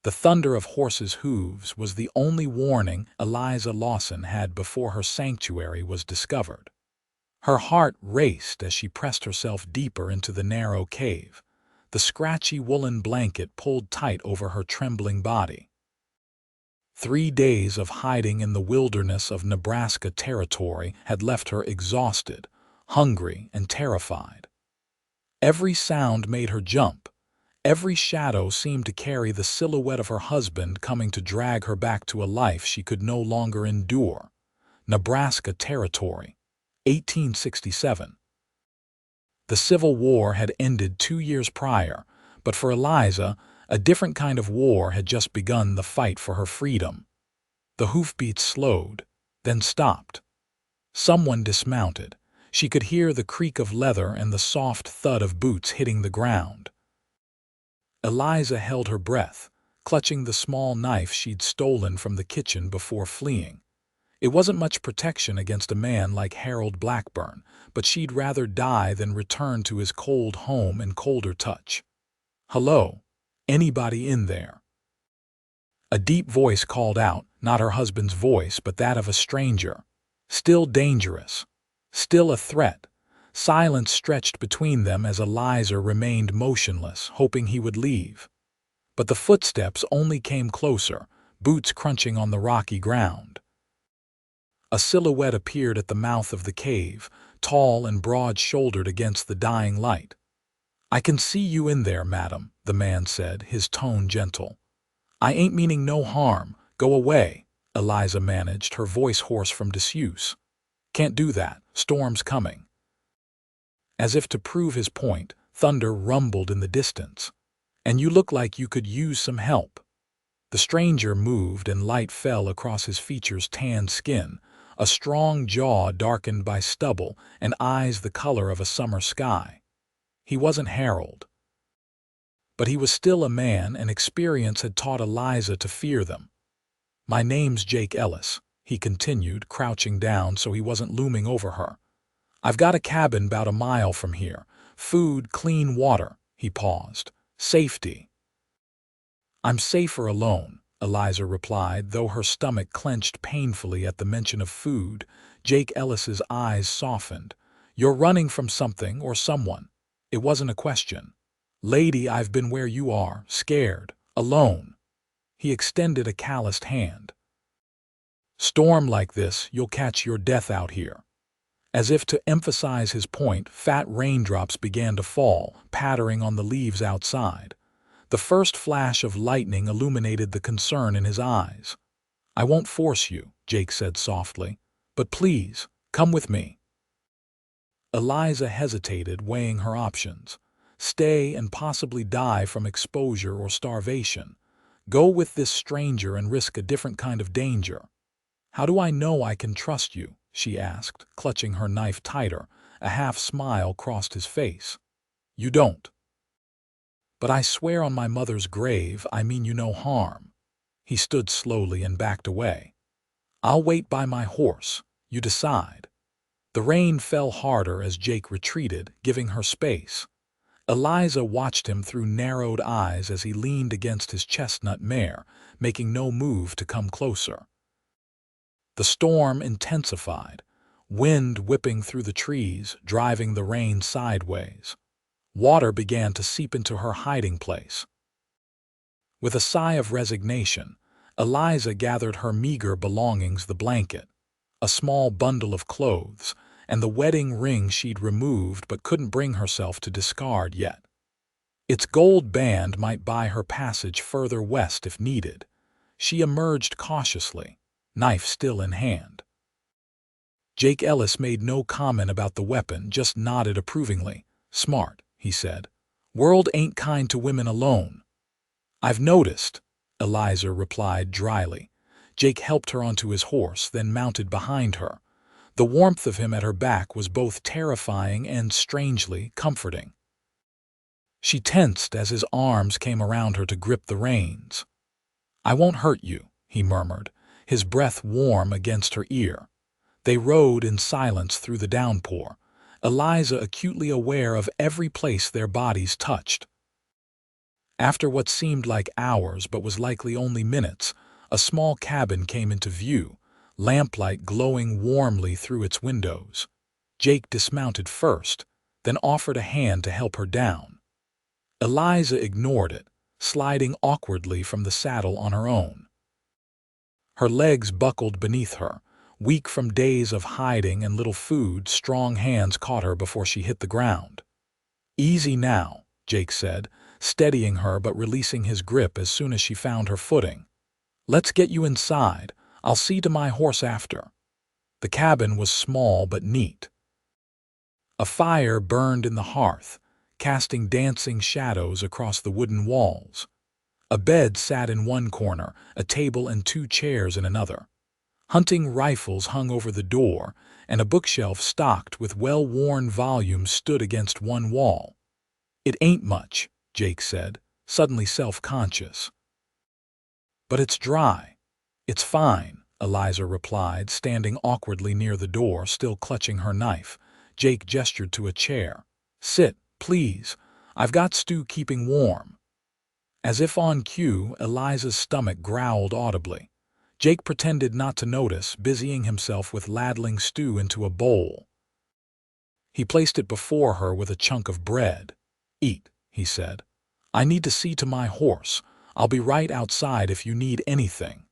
The thunder of horses' hooves was the only warning Eliza Lawson had before her sanctuary was discovered. Her heart raced as she pressed herself deeper into the narrow cave, the scratchy woolen blanket pulled tight over her trembling body. 3 days of hiding in the wilderness of Nebraska Territory had left her exhausted, hungry, and terrified. Every sound made her jump. Every shadow seemed to carry the silhouette of her husband coming to drag her back to a life she could no longer endure. Nebraska Territory, 1867. The Civil War had ended 2 years prior, but for Eliza, a different kind of war had just begun, the fight for her freedom. The hoofbeats slowed, then stopped. Someone dismounted. She could hear the creak of leather and the soft thud of boots hitting the ground. Eliza held her breath, clutching the small knife she'd stolen from the kitchen before fleeing. It wasn't much protection against a man like Harold Blackburn, but she'd rather die than return to his cold home and colder touch. "Hello? Anybody in there?" A deep voice called out, not her husband's voice, but that of a stranger. Still dangerous. Still a threat. Silence stretched between them as Eliza remained motionless, hoping he would leave. But the footsteps only came closer, boots crunching on the rocky ground. A silhouette appeared at the mouth of the cave, tall and broad-shouldered against the dying light. "I can see you in there, madam," the man said, his tone gentle. "I ain't meaning no harm. Go away," Eliza managed, her voice hoarse from disuse. "Can't do that. Storm's coming." As if to prove his point, thunder rumbled in the distance. "And you look like you could use some help." The stranger moved and light fell across his features' tanned skin, a strong jaw darkened by stubble and eyes the color of a summer sky. He wasn't Harold. But he was still a man, and experience had taught Eliza to fear them. "My name's Jake Ellis," he continued, crouching down so he wasn't looming over her. "I've got a cabin about a mile from here. Food, clean water." He paused. "Safety." "I'm safer alone," Eliza replied, though her stomach clenched painfully at the mention of food. Jake Ellis's eyes softened. "You're running from something or someone." It wasn't a question. "Lady, I've been where you are, scared, alone." He extended a calloused hand. "Storm like this, you'll catch your death out here." As if to emphasize his point, fat raindrops began to fall, pattering on the leaves outside. The first flash of lightning illuminated the concern in his eyes. "I won't force you," Jake said softly, "but please, come with me." Eliza hesitated, weighing her options. Stay and possibly die from exposure or starvation. Go with this stranger and risk a different kind of danger. "How do I know I can trust you?" she asked, clutching her knife tighter. A half smile crossed his face. "You don't." "But I swear on my mother's grave, I mean you no harm." He stood slowly and backed away. "I'll wait by my horse. You decide." The rain fell harder as Jake retreated, giving her space. Eliza watched him through narrowed eyes as he leaned against his chestnut mare, making no move to come closer. The storm intensified, wind whipping through the trees, driving the rain sideways. Water began to seep into her hiding place. With a sigh of resignation, Eliza gathered her meager belongings, the blanket, a small bundle of clothes, and the wedding ring she'd removed but couldn't bring herself to discard yet. Its gold band might buy her passage further west if needed. She emerged cautiously, knife still in hand. Jake Ellis made no comment about the weapon, just nodded approvingly. "Smart," he said. "World ain't kind to women alone." "I've noticed," Eliza replied dryly. Jake helped her onto his horse, then mounted behind her. The warmth of him at her back was both terrifying and strangely comforting. She tensed as his arms came around her to grip the reins. "I won't hurt you," he murmured, his breath warm against her ear. They rode in silence through the downpour, Eliza acutely aware of every place their bodies touched. After what seemed like hours but was likely only minutes, a small cabin came into view, lamplight glowing warmly through its windows. Jake dismounted first, then offered a hand to help her down. Eliza ignored it, sliding awkwardly from the saddle on her own. Her legs buckled beneath her. Weak from days of hiding and little food, strong hands caught her before she hit the ground. "Easy now," Jake said, steadying her but releasing his grip as soon as she found her footing. "Let's get you inside. I'll see to my horse after." The cabin was small but neat. A fire burned in the hearth, casting dancing shadows across the wooden walls. A bed sat in one corner, a table and 2 chairs in another. Hunting rifles hung over the door, and a bookshelf stocked with well-worn volumes stood against one wall. "It ain't much," Jake said, suddenly self-conscious. "But it's dry." "It's fine," Eliza replied, standing awkwardly near the door, still clutching her knife. Jake gestured to a chair. "Sit, please. I've got stew keeping warm." As if on cue, Eliza's stomach growled audibly. Jake pretended not to notice, busying himself with ladling stew into a bowl. He placed it before her with a chunk of bread. "Eat," he said. "I need to see to my horse. I'll be right outside if you need anything."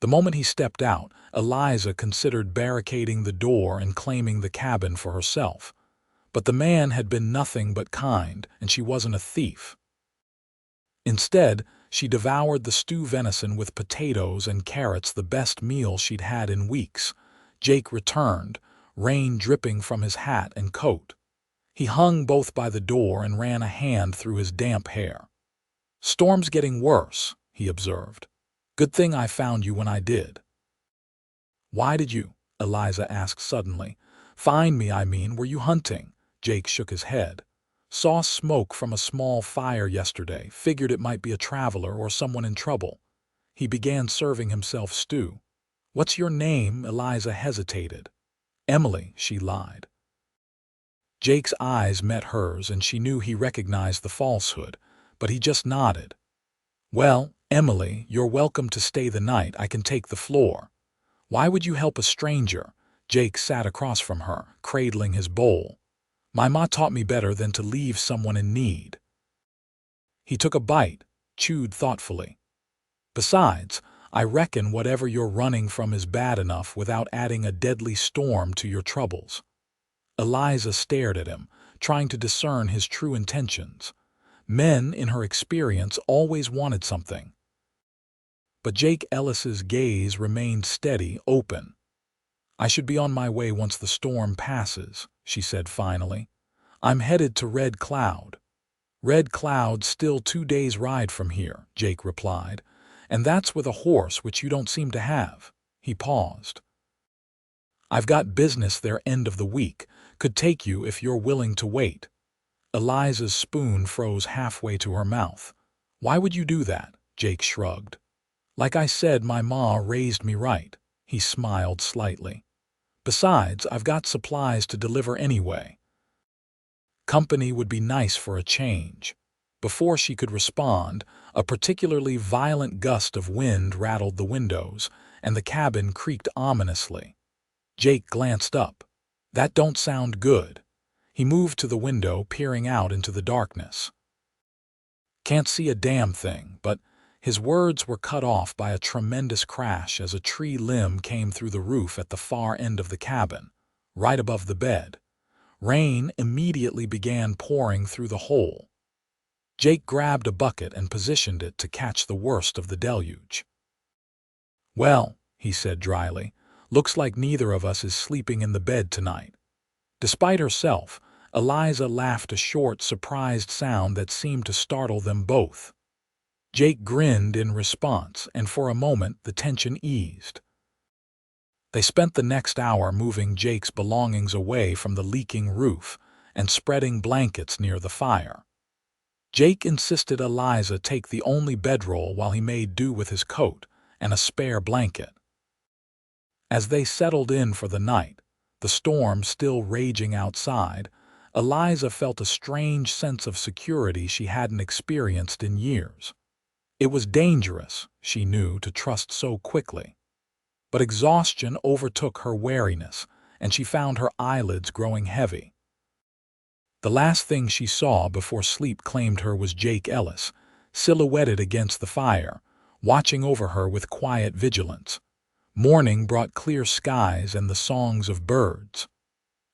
The moment he stepped out, Eliza considered barricading the door and claiming the cabin for herself. But the man had been nothing but kind, and she wasn't a thief. Instead, she devoured the stew venison with potatoes and carrots, the best meal she'd had in weeks. Jake returned, rain dripping from his hat and coat. He hung both by the door and ran a hand through his damp hair. "Storm's getting worse," he observed. "Good thing I found you when I did." "Why did you?" Eliza asked suddenly. "Find me, I mean. Were you hunting?" Jake shook his head. "Saw smoke from a small fire yesterday. Figured it might be a traveler or someone in trouble." He began serving himself stew. "What's your name?" Eliza hesitated. "Emily," she lied. Jake's eyes met hers, and she knew he recognized the falsehood, but he just nodded. "Well, Emily, you're welcome to stay the night. I can take the floor." "Why would you help a stranger?" Jake sat across from her, cradling his bowl. "My ma taught me better than to leave someone in need." He took a bite, chewed thoughtfully. "Besides, I reckon whatever you're running from is bad enough without adding a deadly storm to your troubles." Eliza stared at him, trying to discern his true intentions. Men, in her experience, always wanted something. But Jake Ellis's gaze remained steady, open. "I should be on my way once the storm passes," she said finally. "I'm headed to Red Cloud." "Red Cloud's still 2 days' ride from here," Jake replied, "and that's with a horse which you don't seem to have." He paused. "I've got business there end of the week. Could take you if you're willing to wait." Eliza's spoon froze halfway to her mouth. "Why would you do that?" Jake shrugged. "Like I said, my ma raised me right." He smiled slightly. "Besides, I've got supplies to deliver anyway. Company would be nice for a change." Before she could respond, a particularly violent gust of wind rattled the windows, and the cabin creaked ominously. Jake glanced up. "That don't sound good." He moved to the window, peering out into the darkness. "Can't see a damn thing," but his words were cut off by a tremendous crash as a tree limb came through the roof at the far end of the cabin, right above the bed. Rain immediately began pouring through the hole. Jake grabbed a bucket and positioned it to catch the worst of the deluge. "Well," he said dryly, "looks like neither of us is sleeping in the bed tonight." Despite herself, Eliza laughed, a short, surprised sound that seemed to startle them both. Jake grinned in response, and for a moment the tension eased. They spent the next hour moving Jake's belongings away from the leaking roof and spreading blankets near the fire. Jake insisted Eliza take the only bedroll while he made do with his coat and a spare blanket. As they settled in for the night, the storm still raging outside, Eliza felt a strange sense of security she hadn't experienced in years. It was dangerous, she knew, to trust so quickly. But exhaustion overtook her wariness, and she found her eyelids growing heavy. The last thing she saw before sleep claimed her was Jake Ellis, silhouetted against the fire, watching over her with quiet vigilance. Morning brought clear skies and the songs of birds.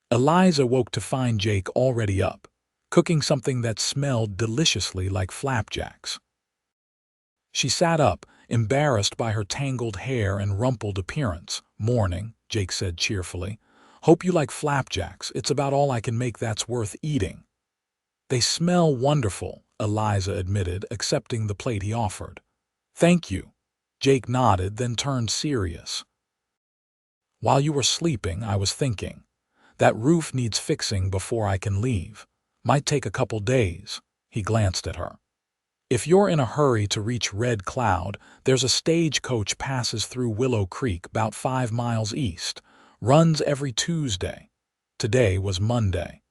Eliza woke to find Jake already up, cooking something that smelled deliciously like flapjacks. She sat up, embarrassed by her tangled hair and rumpled appearance. "Morning," Jake said cheerfully. "Hope you like flapjacks. It's about all I can make that's worth eating." "They smell wonderful," Eliza admitted, accepting the plate he offered. "Thank you." Jake nodded, then turned serious. "While you were sleeping, I was thinking. That roof needs fixing before I can leave. Might take a couple days." He glanced at her. "If you're in a hurry to reach Red Cloud, there's a stagecoach passes through Willow Creek about 5 miles east. Runs every Tuesday." Today was Monday.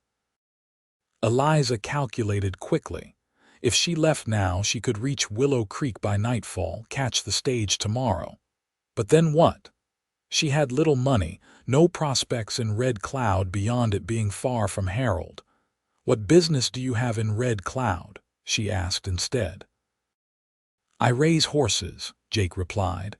Eliza calculated quickly. If she left now, she could reach Willow Creek by nightfall, catch the stage tomorrow. But then what? She had little money, no prospects in Red Cloud beyond it being far from Harold. "What business do you have in Red Cloud?" she asked instead. "I raise horses," Jake replied.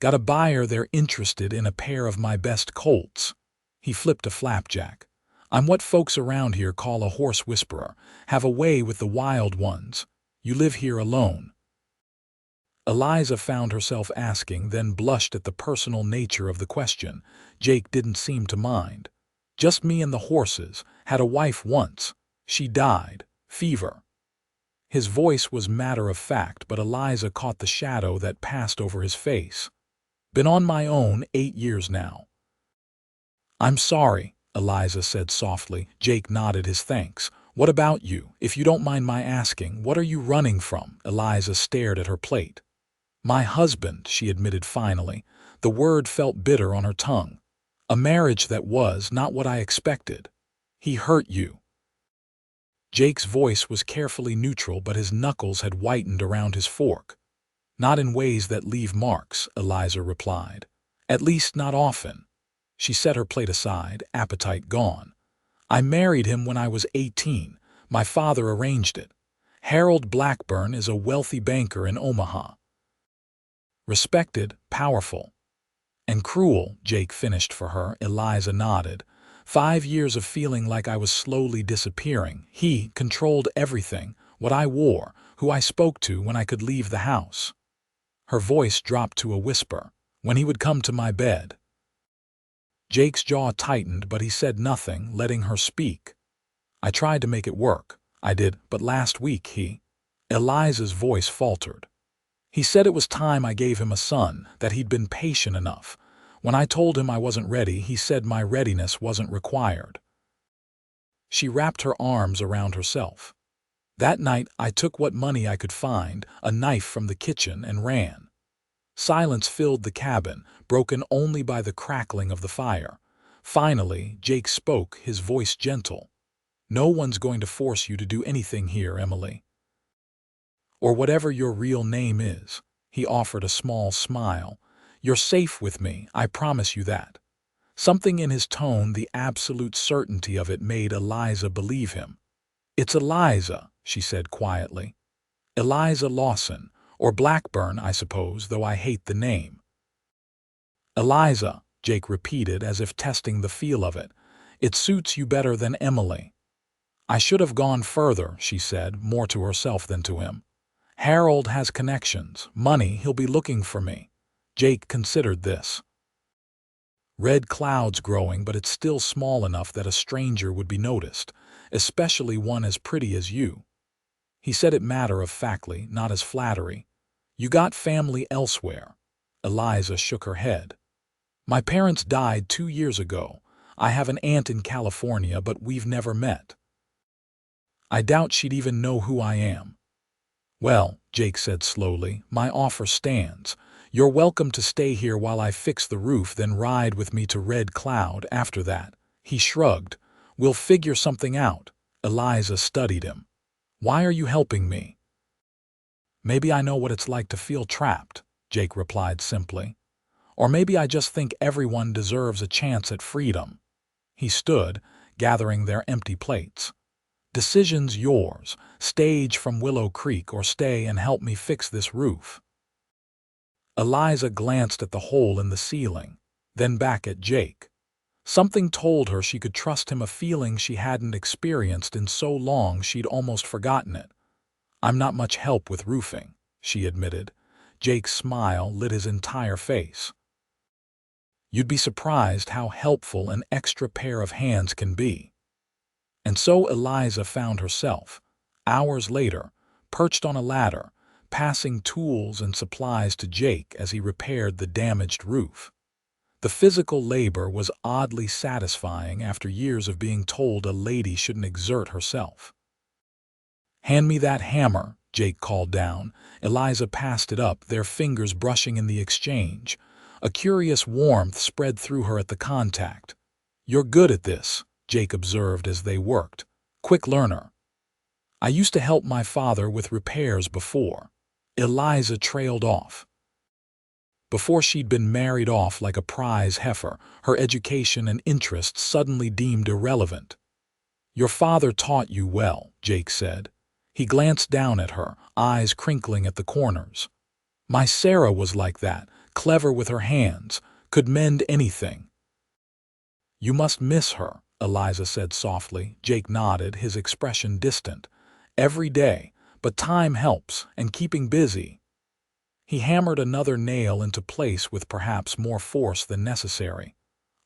"Got a buyer there interested in a pair of my best colts." He flipped a flapjack. "I'm what folks around here call a horse whisperer. Have a way with the wild ones. You live here alone?" Eliza found herself asking, then blushed at the personal nature of the question. Jake didn't seem to mind. "Just me and the horses. Had a wife once. She died. Fever." His voice was matter-of-fact, but Eliza caught the shadow that passed over his face. "Been on my own 8 years now." "I'm sorry," Eliza said softly. Jake nodded his thanks. "What about you? If you don't mind my asking, what are you running from?" Eliza stared at her plate. "My husband," she admitted finally. The word felt bitter on her tongue. "A marriage that was not what I expected. He hurt you." Jake's voice was carefully neutral, but his knuckles had whitened around his fork. "Not in ways that leave marks," Eliza replied. "At least not often." She set her plate aside, appetite gone. "I married him when I was 18. My father arranged it. Harold Blackburn is a wealthy banker in Omaha. Respected, powerful, and cruel," Jake finished for her. Eliza nodded. 5 years of feeling like I was slowly disappearing. He controlled everything, what I wore, who I spoke to when I could leave the house." Her voice dropped to a whisper. "When he would come to my bed." Jake's jaw tightened, but he said nothing, letting her speak. "I tried to make it work. I did, but last week he—" Eliza's voice faltered. "He said it was time I gave him a son, that he'd been patient enough. When I told him I wasn't ready, he said my readiness wasn't required." She wrapped her arms around herself. "That night I took what money I could find, a knife from the kitchen, and ran." Silence filled the cabin, broken only by the crackling of the fire. Finally, Jake spoke, his voice gentle. "No one's going to force you to do anything here, Emily. Or whatever your real name is." He offered a small smile. "You're safe with me, I promise you that." Something in his tone, the absolute certainty of it, made Eliza believe him. "It's Eliza," she said quietly. "Eliza Lawson, or Blackburn, I suppose, though I hate the name." "Eliza," Jake repeated, as if testing the feel of it. "It suits you better than Emily." "I should have gone further," she said, more to herself than to him. "Harold has connections, money, he'll be looking for me." Jake considered this. "Red Cloud's growing, but it's still small enough that a stranger would be noticed, especially one as pretty as you." He said it matter-of-factly, not as flattery. "You got family elsewhere?" Eliza shook her head. "My parents died 2 years ago. I have an aunt in California, but we've never met. I doubt she'd even know who I am." "Well," Jake said slowly, "my offer stands. You're welcome to stay here while I fix the roof, then ride with me to Red Cloud after that." He shrugged. We'll figure something out. Eliza studied him. Why are you helping me? Maybe I know what it's like to feel trapped, Jake replied simply. Or maybe I just think everyone deserves a chance at freedom. He stood, gathering their empty plates. Decision's yours. Stage from Willow Creek or stay and help me fix this roof. Eliza glanced at the hole in the ceiling, then back at Jake. Something told her she could trust him, a feeling she hadn't experienced in so long she'd almost forgotten it. I'm not much help with roofing, she admitted. Jake's smile lit his entire face. You'd be surprised how helpful an extra pair of hands can be. And so Eliza found herself, hours later, perched on a ladder, passing tools and supplies to Jake as he repaired the damaged roof. The physical labor was oddly satisfying after years of being told a lady shouldn't exert herself. Hand me that hammer, Jake called down. Eliza passed it up, their fingers brushing in the exchange. A curious warmth spread through her at the contact. You're good at this, Jake observed as they worked. Quick learner. I used to help my father with repairs before. Eliza trailed off. Before she'd been married off like a prize heifer, her education and interests suddenly deemed irrelevant. Your father taught you well, Jake said. He glanced down at her, eyes crinkling at the corners. My Sarah was like that, clever with her hands, could mend anything. You must miss her, Eliza said softly. Jake nodded, his expression distant. Every day, but time helps, and keeping busy. He hammered another nail into place with perhaps more force than necessary.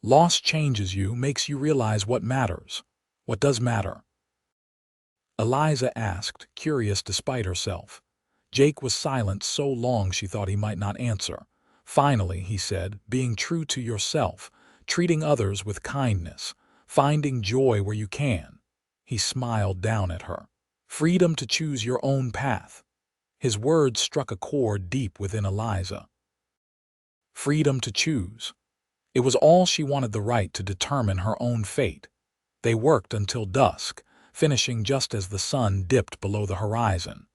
Loss changes you, makes you realize what matters. What does matter? Eliza asked, curious despite herself. Jake was silent so long she thought he might not answer. Finally, he said, being true to yourself, treating others with kindness, finding joy where you can. He smiled down at her. Freedom to choose your own path. His words struck a chord deep within Eliza. Freedom to choose. It was all she wanted, the right to determine her own fate. They worked until dusk, finishing just as the sun dipped below the horizon.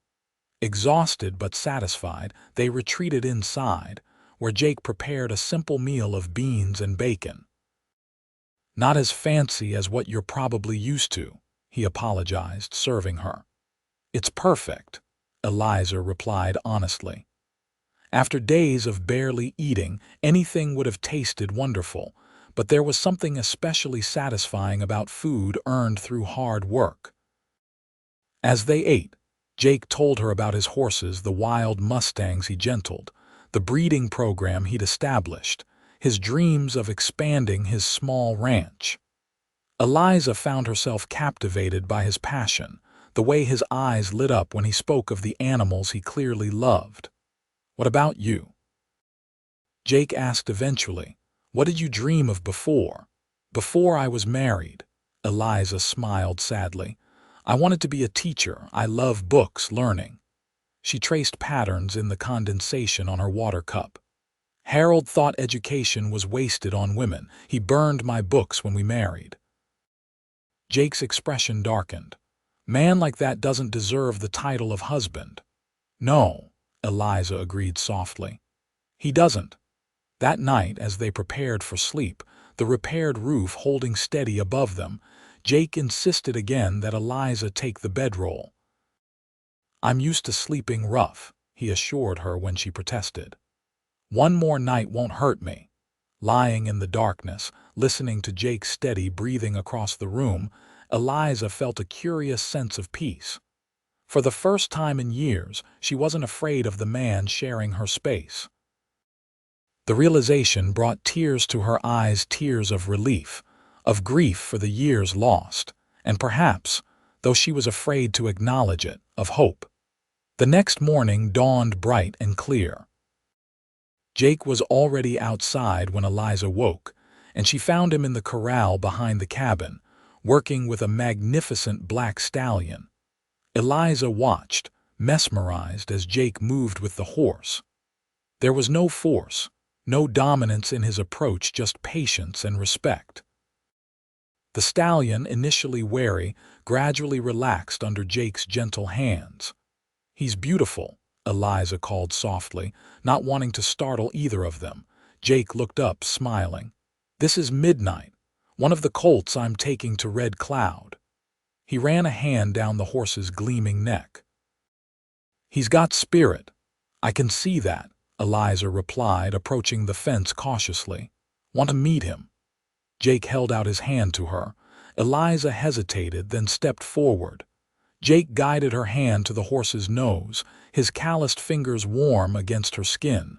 Exhausted but satisfied, they retreated inside, where Jake prepared a simple meal of beans and bacon. Not as fancy as what you're probably used to, he apologized, serving her. It's perfect, Eliza replied honestly. After days of barely eating, anything would have tasted wonderful, but there was something especially satisfying about food earned through hard work. As they ate, Jake told her about his horses, the wild mustangs he gentled, the breeding program he'd established, his dreams of expanding his small ranch. Eliza found herself captivated by his passion, the way his eyes lit up when he spoke of the animals he clearly loved. What about you? Jake asked eventually. What did you dream of before? Before I was married. Eliza smiled sadly. I wanted to be a teacher. I love books, learning. She traced patterns in the condensation on her water cup. Harold thought education was wasted on women. He burned my books when we married. Jake's expression darkened. Man like that doesn't deserve the title of husband. No, Eliza agreed softly. He doesn't. That night, as they prepared for sleep, the repaired roof holding steady above them, Jake insisted again that Eliza take the bedroll. I'm used to sleeping rough, he assured her when she protested. One more night won't hurt me. Lying in the darkness, listening to Jake's steady breathing across the room, Eliza felt a curious sense of peace. For the first time in years, she wasn't afraid of the man sharing her space. The realization brought tears to her eyes, tears of relief, of grief for the years lost, and perhaps, though she was afraid to acknowledge it, of hope. The next morning dawned bright and clear. Jake was already outside when Eliza woke, and she found him in the corral behind the cabin, working with a magnificent black stallion. Eliza watched, mesmerized, as Jake moved with the horse. There was no force, no dominance in his approach, just patience and respect. The stallion, initially wary, gradually relaxed under Jake's gentle hands. "He's beautiful," Eliza called softly, not wanting to startle either of them. Jake looked up, smiling. "This is Midnight, one of the colts I'm taking to Red Cloud." He ran a hand down the horse's gleaming neck. "He's got spirit. I can see that," Eliza replied, approaching the fence cautiously. "Want to meet him?" Jake held out his hand to her. Eliza hesitated, then stepped forward. Jake guided her hand to the horse's nose, his calloused fingers warm against her skin.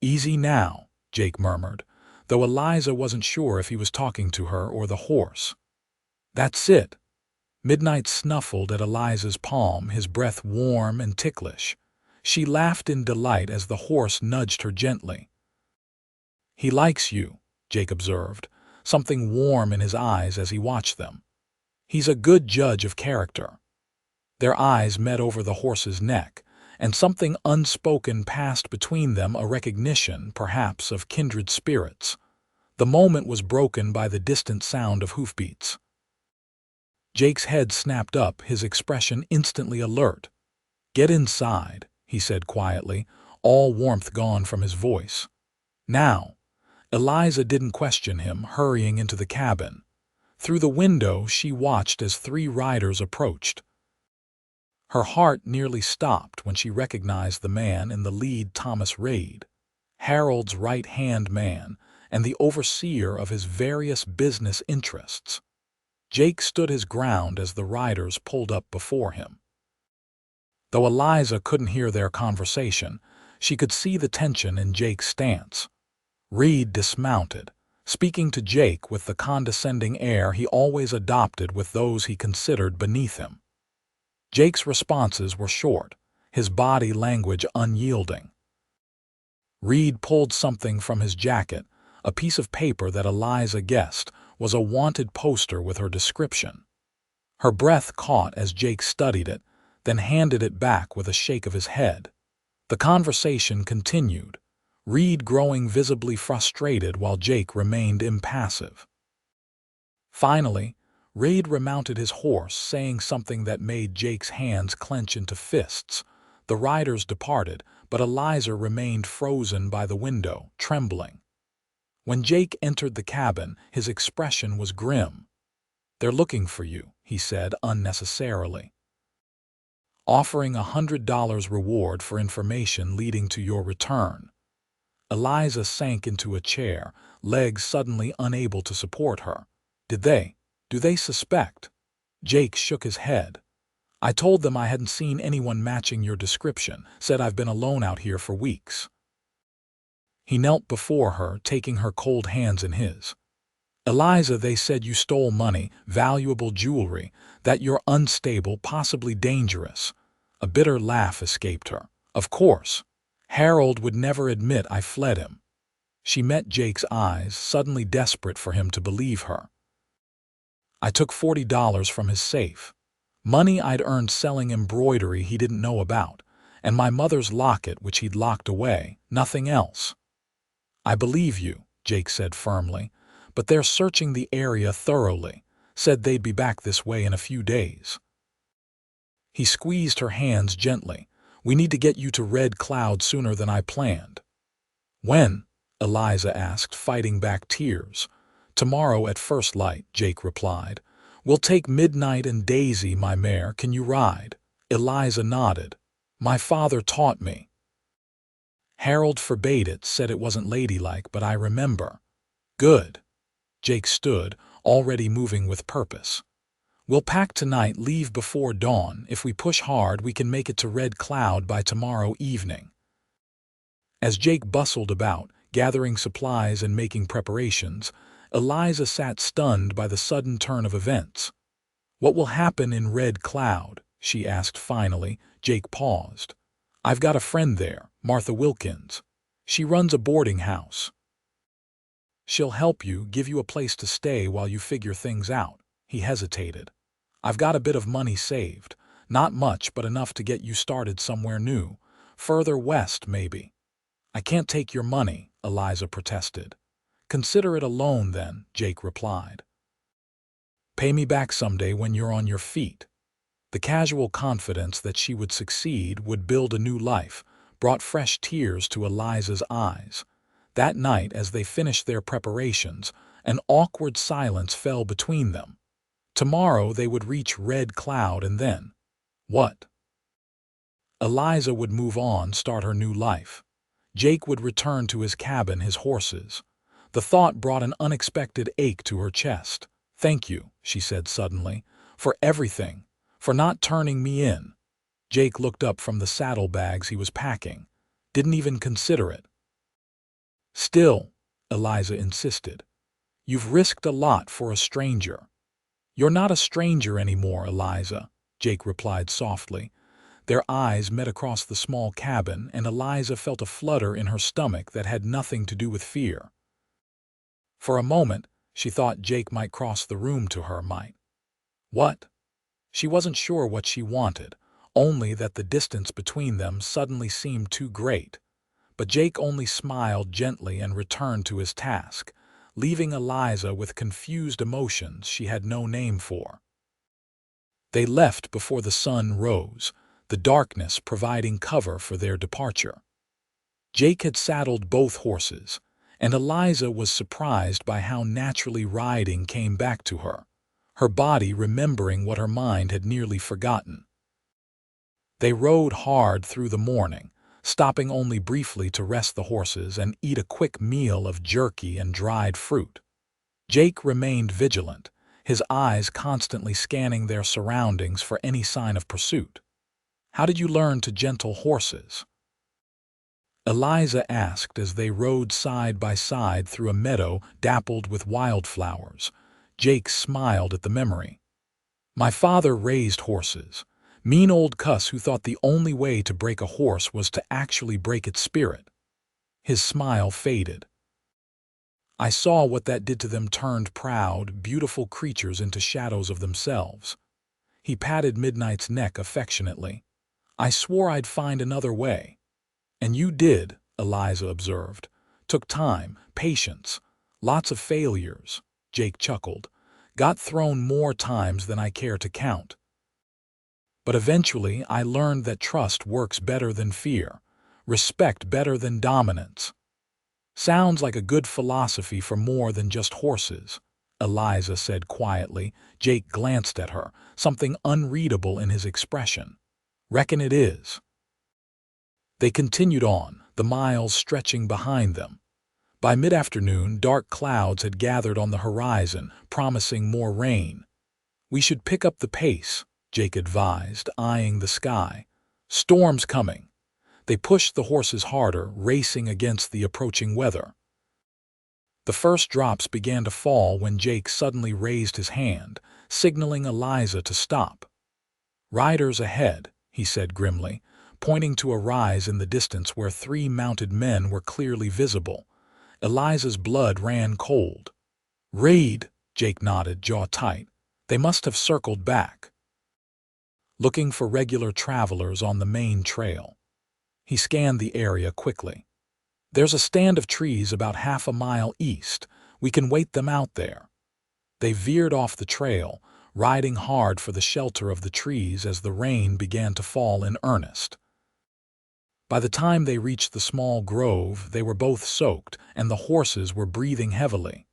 "Easy now," Jake murmured, though Eliza wasn't sure if he was talking to her or the horse. "That's it." Midnight snuffled at Eliza's palm, his breath warm and ticklish. She laughed in delight as the horse nudged her gently. "He likes you," Jake observed, something warm in his eyes as he watched them. "He's a good judge of character." Their eyes met over the horse's neck, and something unspoken passed between them, a recognition, perhaps, of kindred spirits. The moment was broken by the distant sound of hoofbeats. Jake's head snapped up, his expression instantly alert. "Get inside," he said quietly, all warmth gone from his voice. "Now." Eliza didn't question him, hurrying into the cabin. Through the window, she watched as 3 riders approached. Her heart nearly stopped when she recognized the man in the lead, Thomas Reid, Harold's right-hand man and the overseer of his various business interests. Jake stood his ground as the riders pulled up before him. Though Eliza couldn't hear their conversation, she could see the tension in Jake's stance. Reid dismounted, speaking to Jake with the condescending air he always adopted with those he considered beneath him. Jake's responses were short, his body language unyielding. Reid pulled something from his jacket, a piece of paper that Eliza guessed was a wanted poster with her description. Her breath caught as Jake studied it, then handed it back with a shake of his head. The conversation continued, Reid growing visibly frustrated while Jake remained impassive. Finally, Reid remounted his horse, saying something that made Jake's hands clench into fists. The riders departed, but Eliza remained frozen by the window, trembling. When Jake entered the cabin, his expression was grim. "They're looking for you," he said unnecessarily. "Offering $100 reward for information leading to your return." Eliza sank into a chair, legs suddenly unable to support her. Do they suspect?" Jake shook his head. "I told them I hadn't seen anyone matching your description, said I've been alone out here for weeks." He knelt before her, taking her cold hands in his. "Eliza, they said you stole money, valuable jewelry, that you're unstable, possibly dangerous." A bitter laugh escaped her. "Of course. Harold would never admit I fled him." She met Jake's eyes, suddenly desperate for him to believe her. "I took $40 from his safe. Money I'd earned selling embroidery he didn't know about, and my mother's locket which he'd locked away, nothing else." "I believe you," Jake said firmly, "but they're searching the area thoroughly. Said they'd be back this way in a few days." He squeezed her hands gently. "We need to get you to Red Cloud sooner than I planned." "When?" Eliza asked, fighting back tears. "Tomorrow at first light," Jake replied. "We'll take Midnight and Daisy, my mare. Can you ride?" Eliza nodded. "My father taught me." "Harold forbade it, said it wasn't ladylike, but I remember." "Good." Jake stood, already moving with purpose. "We'll pack tonight, leave before dawn. If we push hard, we can make it to Red Cloud by tomorrow evening." As Jake bustled about, gathering supplies and making preparations, Eliza sat stunned by the sudden turn of events. "What will happen in Red Cloud?" she asked finally. Jake paused. "I've got a friend there, Martha Wilkins. She runs a boarding house. She'll help you, give you a place to stay while you figure things out." He hesitated. "I've got a bit of money saved. Not much, but enough to get you started somewhere new. Further west, maybe." "I can't take your money," Eliza protested. "Consider it a loan then," Jake replied. Pay me back someday when you're on your feet." The casual confidence that she would succeed, would build a new life, brought fresh tears to Eliza's eyes. That night, as they finished their preparations, an awkward silence fell between them. Tomorrow they would reach Red Cloud, and then what? Eliza would move on, start her new life. Jake would return to his cabin, his horses. The thought brought an unexpected ache to her chest. "Thank you," she said suddenly, "for everything, for not turning me in." Jake looked up from the saddlebags he was packing. Didn't even consider it. "Still," Eliza insisted, "you've risked a lot for a stranger." "You're not a stranger anymore, Eliza," Jake replied softly. Their eyes met across the small cabin, and Eliza felt a flutter in her stomach that had nothing to do with fear. For a moment, she thought Jake might cross the room to her, might. What? She wasn't sure what she wanted, only that the distance between them suddenly seemed too great. But Jake only smiled gently and returned to his task, leaving Eliza with confused emotions she had no name for. They left before the sun rose, the darkness providing cover for their departure. Jake had saddled both horses, and Eliza was surprised by how naturally riding came back to her, her body remembering what her mind had nearly forgotten. They rode hard through the morning, stopping only briefly to rest the horses and eat a quick meal of jerky and dried fruit. Jake remained vigilant, his eyes constantly scanning their surroundings for any sign of pursuit. "How did you learn to gentle horses?" Eliza asked as they rode side by side through a meadow dappled with wildflowers. Jake smiled at the memory. "My father raised horses. Mean old cuss who thought the only way to break a horse was to actually break its spirit." His smile faded. "I saw what that did to them, turned proud, beautiful creatures into shadows of themselves." He patted Midnight's neck affectionately. "I swore I'd find another way." "And you did," Eliza observed. "Took time, patience, lots of failures." Jake chuckled. "Got thrown more times than I care to count. But eventually I learned that trust works better than fear, respect better than dominance." "Sounds like a good philosophy for more than just horses," Eliza said quietly. Jake glanced at her, something unreadable in his expression. "Reckon it is." They continued on, the miles stretching behind them. By mid-afternoon, dark clouds had gathered on the horizon, promising more rain. "We should pick up the pace," Jake advised, eyeing the sky. "Storm's coming." They pushed the horses harder, racing against the approaching weather. The first drops began to fall when Jake suddenly raised his hand, signaling Eliza to stop. "Riders ahead," he said grimly, pointing to a rise in the distance where 3 mounted men were clearly visible. Eliza's blood ran cold. "Raid," Jake nodded, jaw tight. "They must have circled back." "Looking for regular travelers on the main trail." He scanned the area quickly. "There's a stand of trees about half a mile east. We can wait them out there." They veered off the trail, riding hard for the shelter of the trees as the rain began to fall in earnest. By the time they reached the small grove, they were both soaked, and the horses were breathing heavily.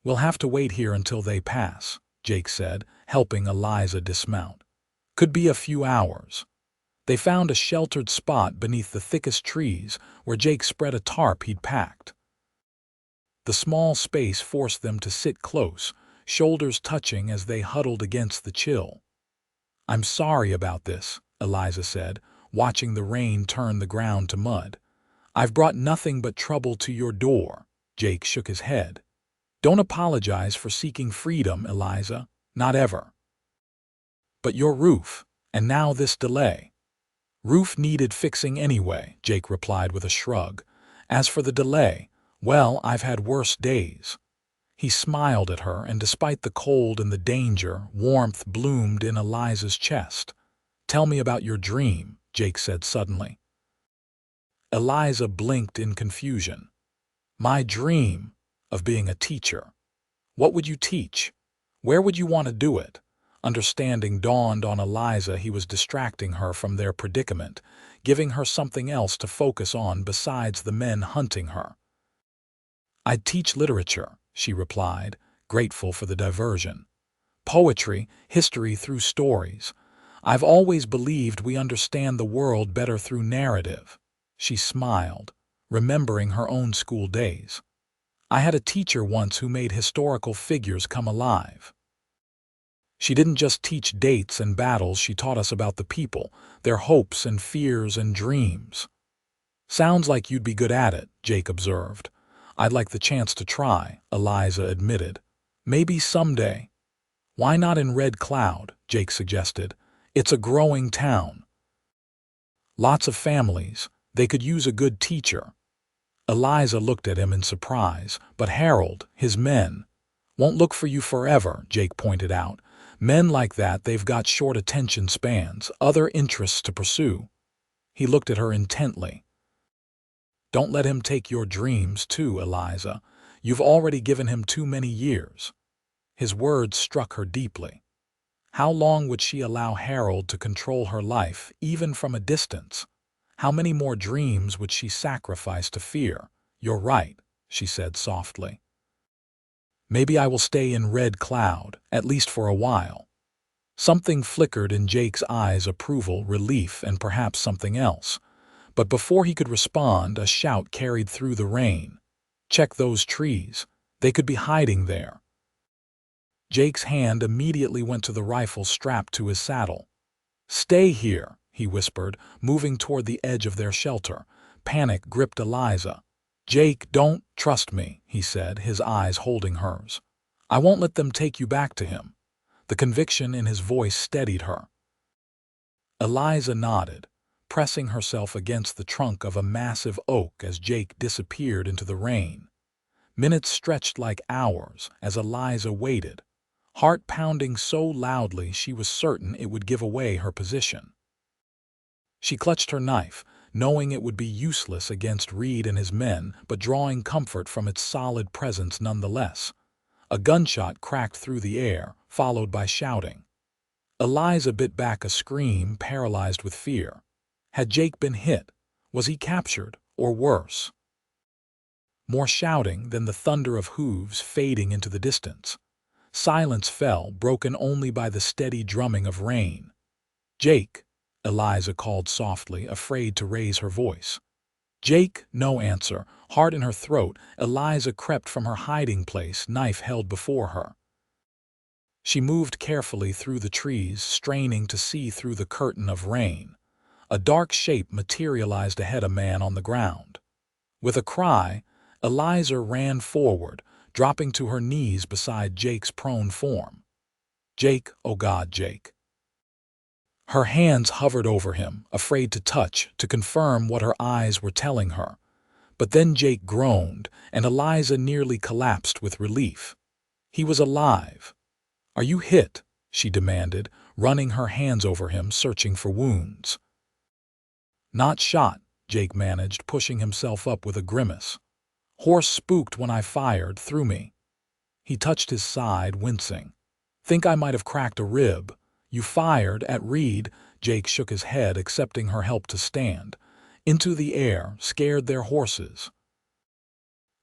"We'll have to wait here until they pass," Jake said, helping Eliza dismount. "Could be a few hours." They found a sheltered spot beneath the thickest trees where Jake spread a tarp he'd packed. The small space forced them to sit close, shoulders touching as they huddled against the chill. "I'm sorry about this," Eliza said, watching the rain turn the ground to mud. "I've brought nothing but trouble to your door." Jake shook his head. "Don't apologize for seeking freedom, Eliza. Not ever." "But your roof, and now this delay." "Roof needed fixing anyway," Jake replied with a shrug. "As for the delay, well, I've had worse days." He smiled at her, and despite the cold and the danger, warmth bloomed in Eliza's chest. "Tell me about your dream," Jake said suddenly. Eliza blinked in confusion. "My dream of being a teacher." "What would you teach?" Where would you want to do it? Understanding dawned on Eliza he was distracting her from their predicament, giving her something else to focus on besides the men hunting her. "I'd teach literature," she replied, grateful for the diversion. "Poetry, history through stories. I've always believed we understand the world better through narrative." She smiled, remembering her own school days. "I had a teacher once who made historical figures come alive." She didn't just teach dates and battles, she taught us about the people, their hopes and fears and dreams. "Sounds like you'd be good at it," Jake observed. "I'd like the chance to try," Eliza admitted. "Maybe someday." "Why not in Red Cloud?" Jake suggested. "It's a growing town. Lots of families. They could use a good teacher." Eliza looked at him in surprise. "But Harold, his men, won't look for you forever," Jake pointed out. "Men like that, they've got short attention spans, other interests to pursue." He looked at her intently. "Don't let him take your dreams too, Eliza. You've already given him too many years." His words struck her deeply. How long would she allow Harold to control her life, even from a distance? How many more dreams would she sacrifice to fear? "You're right," she said softly. "Maybe I will stay in Red Cloud, at least for a while." Something flickered in Jake's eyes, approval, relief, and perhaps something else. But before he could respond, a shout carried through the rain. "Check those trees. They could be hiding there." Jake's hand immediately went to the rifle strapped to his saddle. "Stay here," he whispered, moving toward the edge of their shelter. Panic gripped Eliza. "Jake, don't trust me," he said, his eyes holding hers. "I won't let them take you back to him." The conviction in his voice steadied her. Eliza nodded, pressing herself against the trunk of a massive oak as Jake disappeared into the rain. Minutes stretched like hours as Eliza waited, heart pounding so loudly she was certain it would give away her position. She clutched her knife, knowing it would be useless against Reed and his men, but drawing comfort from its solid presence nonetheless. A gunshot cracked through the air, followed by shouting. Eliza bit back a scream, paralyzed with fear. Had Jake been hit? Was he captured? Or worse? More shouting, then the thunder of hooves fading into the distance. Silence fell, broken only by the steady drumming of rain. "Jake," Eliza called softly, afraid to raise her voice. "Jake," no answer. Heart in her throat, Eliza crept from her hiding place, knife held before her. She moved carefully through the trees, straining to see through the curtain of rain. A dark shape materialized ahead, a man on the ground. With a cry, Eliza ran forward, dropping to her knees beside Jake's prone form. "Jake, oh God, Jake." Her hands hovered over him, afraid to touch, to confirm what her eyes were telling her. But then Jake groaned, and Eliza nearly collapsed with relief. He was alive. "Are you hit?" she demanded, running her hands over him, searching for wounds. "Not shot," Jake managed, pushing himself up with a grimace. "Horse spooked when I fired, through me." He touched his side, wincing. "Think I might have cracked a rib." "You fired at Reed." Jake shook his head, accepting her help to stand. "Into the air, scared their horses.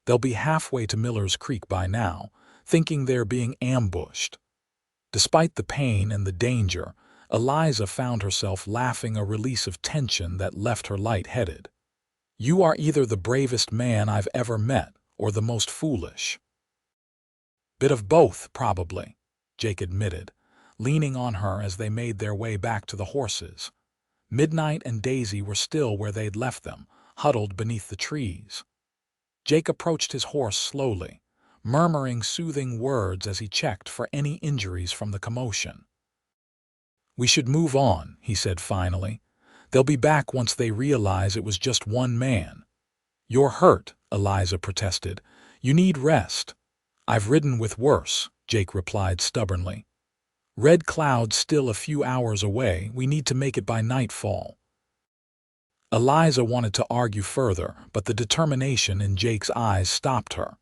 They'll be halfway to Miller's Creek by now, thinking they're being ambushed." Despite the pain and the danger, Eliza found herself laughing, a release of tension that left her light-headed. "You are either the bravest man I've ever met, or the most foolish." "Bit of both, probably," Jake admitted, leaning on her as they made their way back to the horses. Midnight and Daisy were still where they'd left them, huddled beneath the trees. Jake approached his horse slowly, murmuring soothing words as he checked for any injuries from the commotion. "We should move on," he said finally. "They'll be back once they realize it was just one man." "You're hurt," Eliza protested. "You need rest." "I've ridden with worse," Jake replied stubbornly. "Red Cloud's still a few hours away. We need to make it by nightfall." Eliza wanted to argue further, but the determination in Jake's eyes stopped her.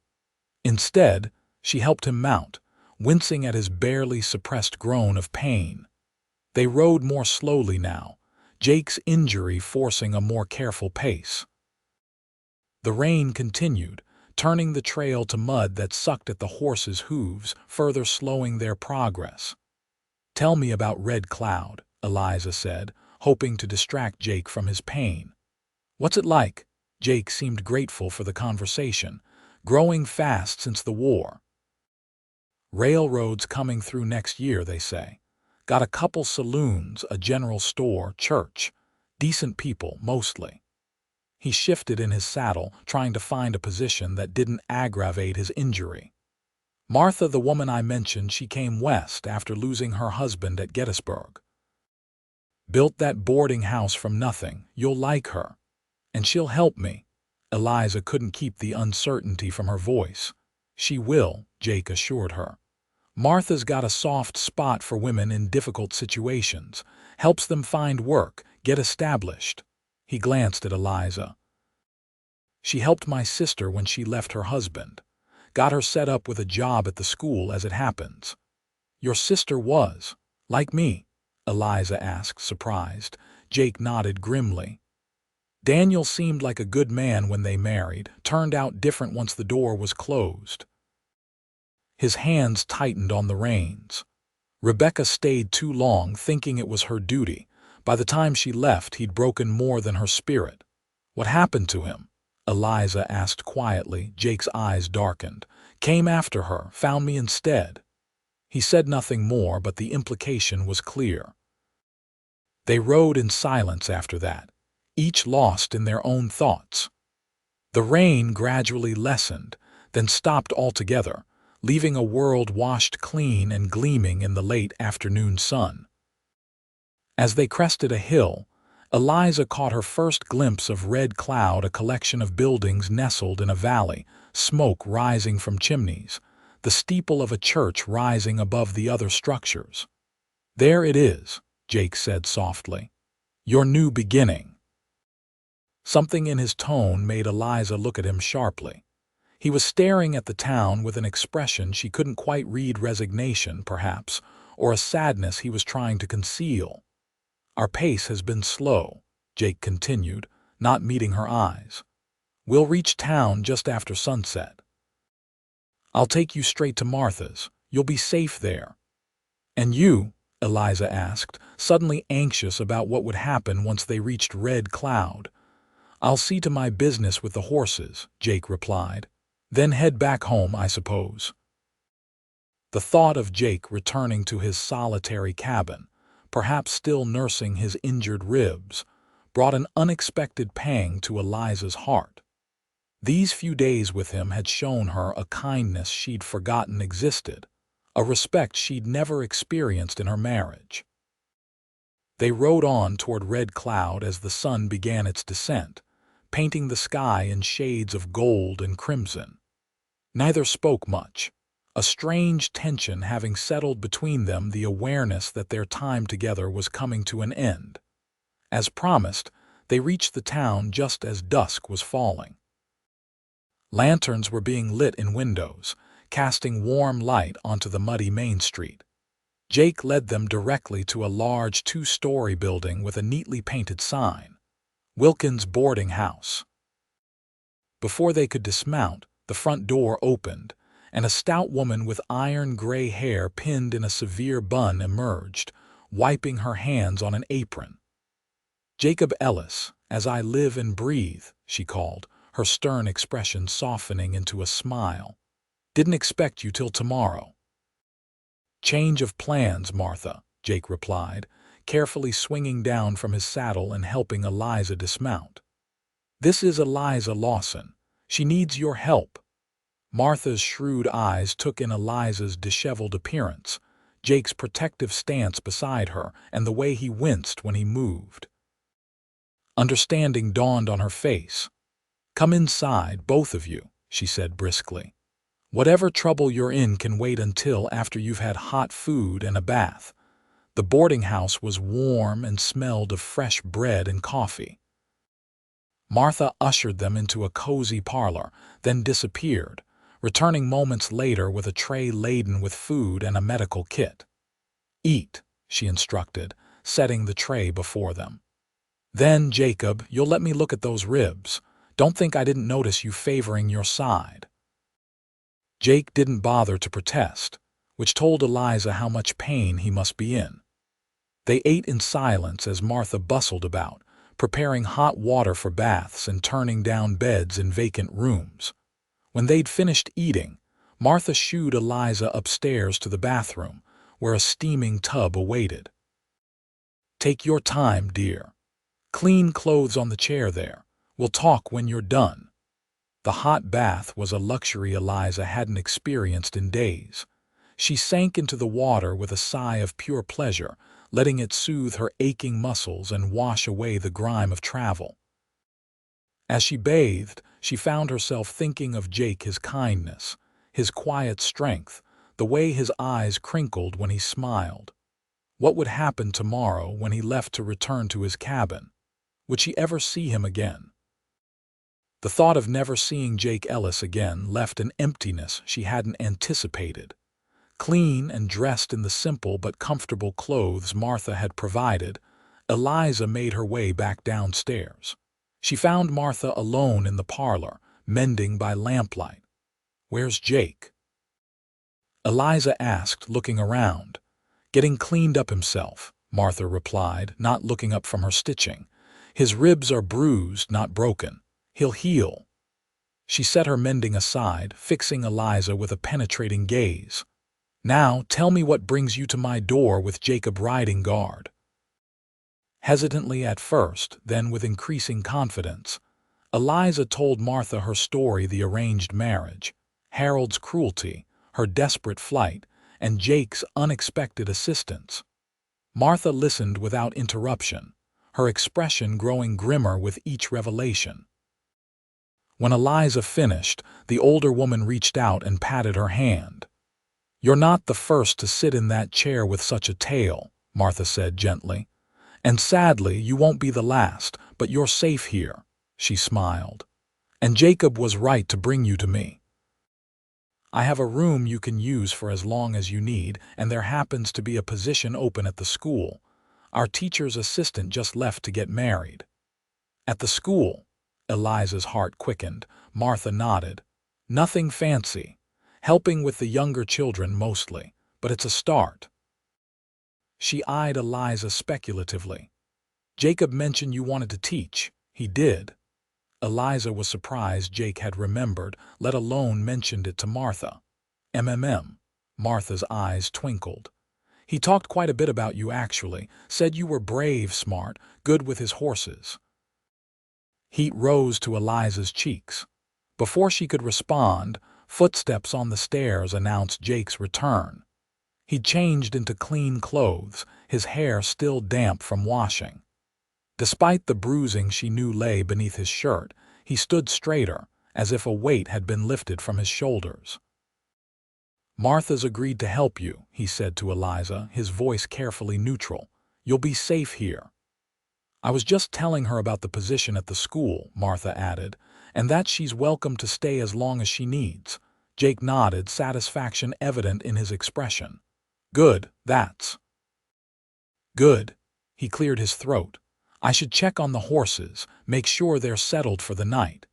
Instead, she helped him mount, wincing at his barely suppressed groan of pain. They rode more slowly now, Jake's injury forcing a more careful pace. The rain continued, turning the trail to mud that sucked at the horses' hooves, further slowing their progress. "Tell me about Red Cloud," Eliza said, hoping to distract Jake from his pain. "What's it like?" Jake seemed grateful for the conversation, growing fast since the war. "Railroads coming through next year, they say. Got a couple saloons, a general store, church. Decent people, mostly." He shifted in his saddle, trying to find a position that didn't aggravate his injury. "Martha, the woman I mentioned, she came west after losing her husband at Gettysburg. Built that boarding house from nothing. You'll like her. And she'll help me." Eliza couldn't keep the uncertainty from her voice. "She will," Jake assured her. "Martha's got a soft spot for women in difficult situations, helps them find work, get established." He glanced at Eliza. "She helped my sister when she left her husband. Got her set up with a job at the school as it happens." "Your sister was like me?" Eliza asked, surprised. Jake nodded grimly. "Daniel seemed like a good man when they married, turned out different once the door was closed." His hands tightened on the reins. "Rebecca stayed too long, thinking it was her duty. By the time she left, he'd broken more than her spirit." "What happened to him?" Eliza asked quietly. Jake's eyes darkened. "Came after her, found me instead." He said nothing more, but the implication was clear. They rode in silence after that, each lost in their own thoughts. The rain gradually lessened, then stopped altogether, leaving a world washed clean and gleaming in the late afternoon sun. As they crested a hill, Eliza caught her first glimpse of Red Cloud, a collection of buildings nestled in a valley, smoke rising from chimneys, the steeple of a church rising above the other structures. "There it is," Jake said softly. "Your new beginning." Something in his tone made Eliza look at him sharply. He was staring at the town with an expression she couldn't quite read, resignation, perhaps, or a sadness he was trying to conceal. "Our pace has been slow," Jake continued, not meeting her eyes. "We'll reach town just after sunset. I'll take you straight to Martha's. You'll be safe there." "And you?" Eliza asked, suddenly anxious about what would happen once they reached Red Cloud. "I'll see to my business with the horses," Jake replied. "Then head back home, I suppose." The thought of Jake returning to his solitary cabin, perhaps still nursing his injured ribs, brought an unexpected pang to Eliza's heart. These few days with him had shown her a kindness she'd forgotten existed, a respect she'd never experienced in her marriage. They rode on toward Red Cloud as the sun began its descent, painting the sky in shades of gold and crimson. Neither spoke much, a strange tension having settled between them, the awareness that their time together was coming to an end. As promised, they reached the town just as dusk was falling. Lanterns were being lit in windows, casting warm light onto the muddy Main Street. Jake led them directly to a large two-story building with a neatly painted sign, "Wilkins Boarding House." Before they could dismount, the front door opened, and a stout woman with iron-gray hair pinned in a severe bun emerged, wiping her hands on an apron. "Jacob Ellis, as I live and breathe," she called, her stern expression softening into a smile. "Didn't expect you till tomorrow." "Change of plans, Martha," Jake replied, carefully swinging down from his saddle and helping Eliza dismount. "This is Eliza Lawson. She needs your help." Martha's shrewd eyes took in Eliza's disheveled appearance, Jake's protective stance beside her, and the way he winced when he moved. Understanding dawned on her face. "Come inside, both of you," she said briskly. "Whatever trouble you're in can wait until after you've had hot food and a bath." The boarding house was warm and smelled of fresh bread and coffee. Martha ushered them into a cozy parlor, then disappeared, returning moments later with a tray laden with food and a medical kit. "Eat," she instructed, setting the tray before them. "Then, Jacob, you'll let me look at those ribs. Don't think I didn't notice you favoring your side." Jake didn't bother to protest, which told Eliza how much pain he must be in. They ate in silence as Martha bustled about, preparing hot water for baths and turning down beds in vacant rooms. When they'd finished eating, Martha shooed Eliza upstairs to the bathroom, where a steaming tub awaited. "Take your time, dear. Clean clothes on the chair there. We'll talk when you're done." The hot bath was a luxury Eliza hadn't experienced in days. She sank into the water with a sigh of pure pleasure, letting it soothe her aching muscles and wash away the grime of travel. As she bathed, she found herself thinking of Jake, his kindness, his quiet strength, the way his eyes crinkled when he smiled. What would happen tomorrow when he left to return to his cabin? Would she ever see him again? The thought of never seeing Jake Ellis again left an emptiness she hadn't anticipated. Clean and dressed in the simple but comfortable clothes Martha had provided, Eliza made her way back downstairs. She found Martha alone in the parlor, mending by lamplight. "Where's Jake?" Eliza asked, looking around. "Getting cleaned up himself," Martha replied, not looking up from her stitching. "His ribs are bruised, not broken. He'll heal." She set her mending aside, fixing Eliza with a penetrating gaze. "Now tell me what brings you to my door with Jacob riding guard." Hesitantly at first, then with increasing confidence, Eliza told Martha her story: the arranged marriage, Harold's cruelty, her desperate flight, and Jake's unexpected assistance. Martha listened without interruption, her expression growing grimmer with each revelation. When Eliza finished, the older woman reached out and patted her hand. "You're not the first to sit in that chair with such a tale," Martha said gently. "And sadly, you won't be the last, but you're safe here," she smiled. "And Jacob was right to bring you to me. I have a room you can use for as long as you need, and there happens to be a position open at the school. Our teacher's assistant just left to get married." "At the school?" Eliza's heart quickened. Martha nodded. "Nothing fancy. Helping with the younger children mostly, but it's a start." She eyed Eliza speculatively. "Jacob mentioned you wanted to teach." "He did." Eliza was surprised Jake had remembered, let alone mentioned it to Martha. Martha's eyes twinkled. "He talked quite a bit about you actually, said you were brave, smart, good with his horses." Heat rose to Eliza's cheeks. Before she could respond, footsteps on the stairs announced Jake's return. He'd changed into clean clothes, his hair still damp from washing. Despite the bruising she knew lay beneath his shirt, he stood straighter, as if a weight had been lifted from his shoulders. "Martha's agreed to help you," he said to Eliza, his voice carefully neutral. "You'll be safe here." "I was just telling her about the position at the school," Martha added, "and that she's welcome to stay as long as she needs." Jake nodded, satisfaction evident in his expression. "Good, that's good." He cleared his throat. "I should check on the horses, make sure they're settled for the night."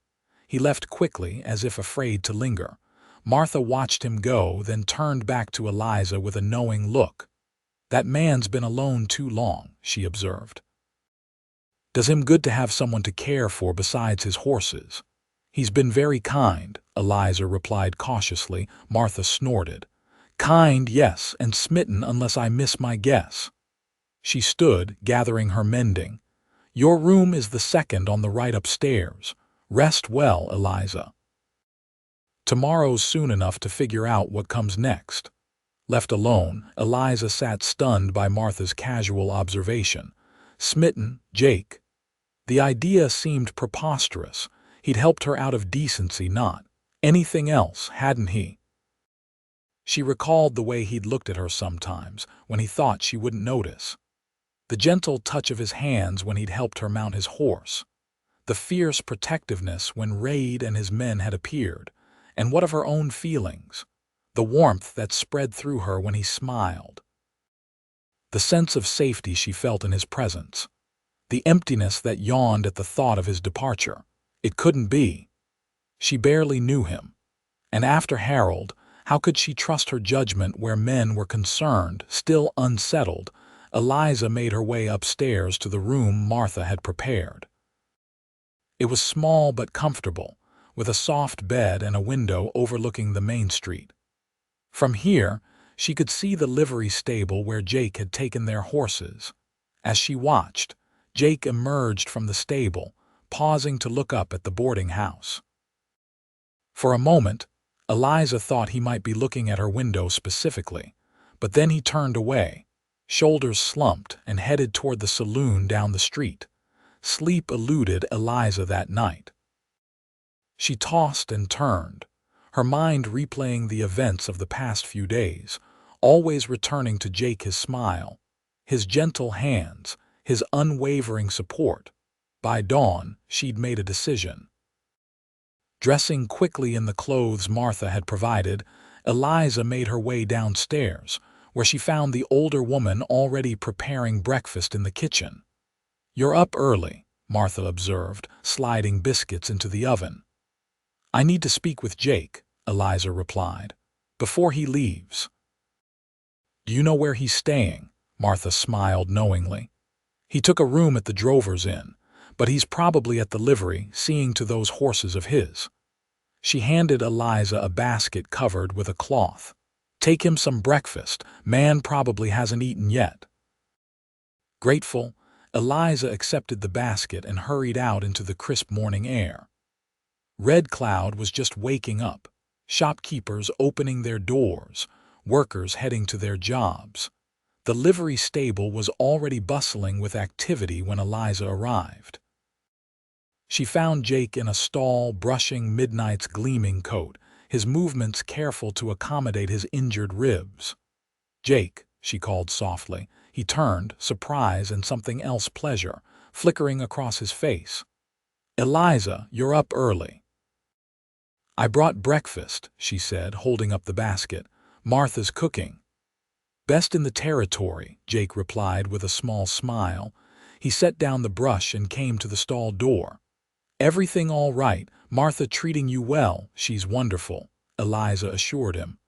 He left quickly, as if afraid to linger. Martha watched him go, then turned back to Eliza with a knowing look. "That man's been alone too long," she observed. "Does him good to have someone to care for besides his horses." "He's been very kind," Eliza replied cautiously. Martha snorted. "Kind, yes, and smitten unless I miss my guess." She stood, gathering her mending. "Your room is the second on the right upstairs. Rest well, Eliza. Tomorrow's soon enough to figure out what comes next." Left alone, Eliza sat stunned by Martha's casual observation. Smitten, Jake. The idea seemed preposterous. He'd helped her out of decency, not anything else, hadn't he? She recalled the way he'd looked at her sometimes, when he thought she wouldn't notice. The gentle touch of his hands when he'd helped her mount his horse. The fierce protectiveness when Raid and his men had appeared. And what of her own feelings? The warmth that spread through her when he smiled. The sense of safety she felt in his presence. The emptiness that yawned at the thought of his departure. It couldn't be. She barely knew him. And after Harold, how could she trust her judgment where men were concerned, still unsettled? Eliza made her way upstairs to the room Martha had prepared. It was small but comfortable, with a soft bed and a window overlooking the main street. From here, she could see the livery stable where Jake had taken their horses. As she watched, Jake emerged from the stable, pausing to look up at the boarding house. For a moment, Eliza thought he might be looking at her window specifically, but then he turned away, shoulders slumped, and headed toward the saloon down the street. Sleep eluded Eliza that night. She tossed and turned, her mind replaying the events of the past few days, always returning to Jake, his smile, his gentle hands, his unwavering support. By dawn, she'd made a decision. Dressing quickly in the clothes Martha had provided, Eliza made her way downstairs, where she found the older woman already preparing breakfast in the kitchen. "You're up early," Martha observed, sliding biscuits into the oven. "I need to speak with Jake," Eliza replied, "before he leaves." "Do you know where he's staying?" Martha smiled knowingly. "He took a room at the Drover's Inn, but he's probably at the livery, seeing to those horses of his." She handed Eliza a basket covered with a cloth. "Take him some breakfast. Man probably hasn't eaten yet." Grateful, Eliza accepted the basket and hurried out into the crisp morning air. Red Cloud was just waking up, shopkeepers opening their doors, workers heading to their jobs. The livery stable was already bustling with activity when Eliza arrived. She found Jake in a stall brushing Midnight's gleaming coat, his movements careful to accommodate his injured ribs. "Jake," she called softly. He turned, surprise and something else, pleasure, flickering across his face. "Eliza, you're up early." "I brought breakfast," she said, holding up the basket. "Martha's cooking." "Best in the territory," Jake replied with a small smile. He set down the brush and came to the stall door. "Everything all right? Martha treating you well?" "She's wonderful," Eliza assured him.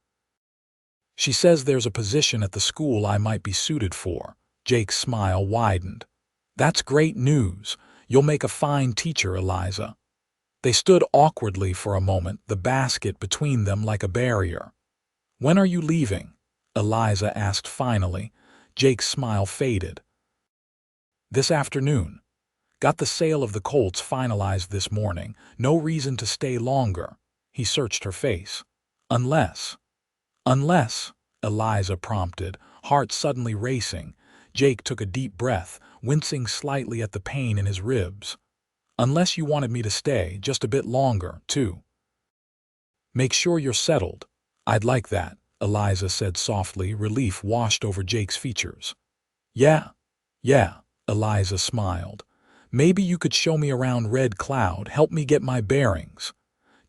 "She says there's a position at the school I might be suited for." Jake's smile widened. "That's great news. You'll make a fine teacher, Eliza." They stood awkwardly for a moment, the basket between them like a barrier. "When are you leaving?" Eliza asked finally. Jake's smile faded. "This afternoon. Got the sale of the colts finalized this morning. No reason to stay longer." He searched her face. "Unless..." "Unless," Eliza prompted, heart suddenly racing. Jake took a deep breath, wincing slightly at the pain in his ribs. "Unless you wanted me to stay just a bit longer, too." "Make sure you're settled." "I'd like that," Eliza said softly, relief washed over Jake's features. Yeah, Eliza smiled. "Maybe you could show me around Red Cloud, help me get my bearings."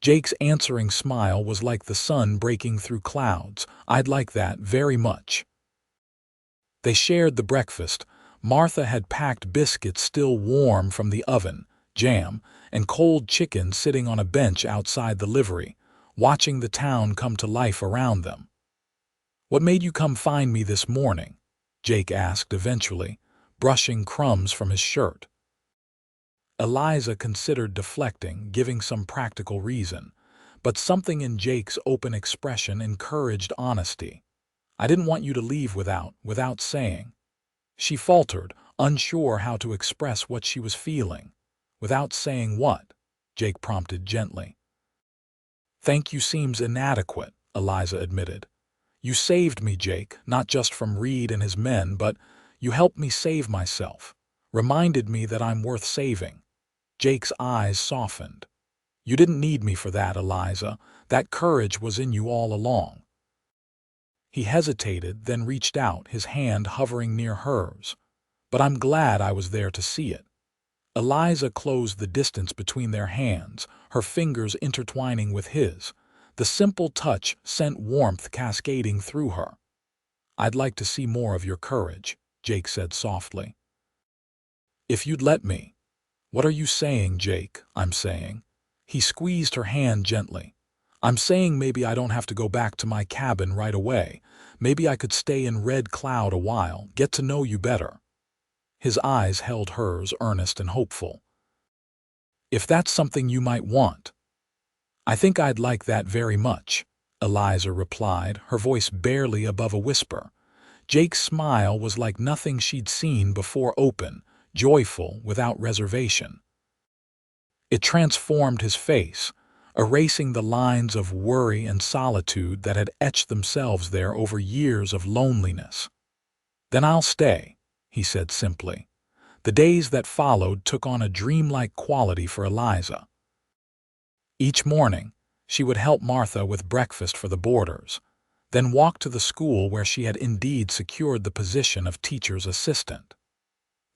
Jake's answering smile was like the sun breaking through clouds. "I'd like that very much." They shared the breakfast. Martha had packed biscuits still warm from the oven, jam, and cold chicken sitting on a bench outside the livery, watching the town come to life around them. "What made you come find me this morning?" Jake asked eventually, brushing crumbs from his shirt. Eliza considered deflecting, giving some practical reason, but something in Jake's open expression encouraged honesty. "I didn't want you to leave without saying." She faltered, unsure how to express what she was feeling. "Without saying what?" Jake prompted gently. "Thank you seems inadequate," Eliza admitted. "You saved me, Jake, not just from Reed and his men, but you helped me save myself, reminded me that I'm worth saving." Jake's eyes softened. "You didn't need me for that, Eliza. That courage was in you all along." He hesitated, then reached out, his hand hovering near hers. "But I'm glad I was there to see it." Eliza closed the distance between their hands, her fingers intertwining with his. The simple touch sent warmth cascading through her. "I'd like to see more of your courage," Jake said softly. "If you'd let me." "What are you saying, Jake?" "I'm saying." He squeezed her hand gently. "I'm saying maybe I don't have to go back to my cabin right away. Maybe I could stay in Red Cloud a while, get to know you better." His eyes held hers, earnest and hopeful. "If that's something you might want." "I think I'd like that very much," Eliza replied, her voice barely above a whisper. Jake's smile was like nothing she'd seen before, open, joyful, without reservation. It transformed his face, erasing the lines of worry and solitude that had etched themselves there over years of loneliness. "Then I'll stay," he said simply. The days that followed took on a dreamlike quality for Eliza. Each morning, she would help Martha with breakfast for the boarders, then walk to the school where she had indeed secured the position of teacher's assistant.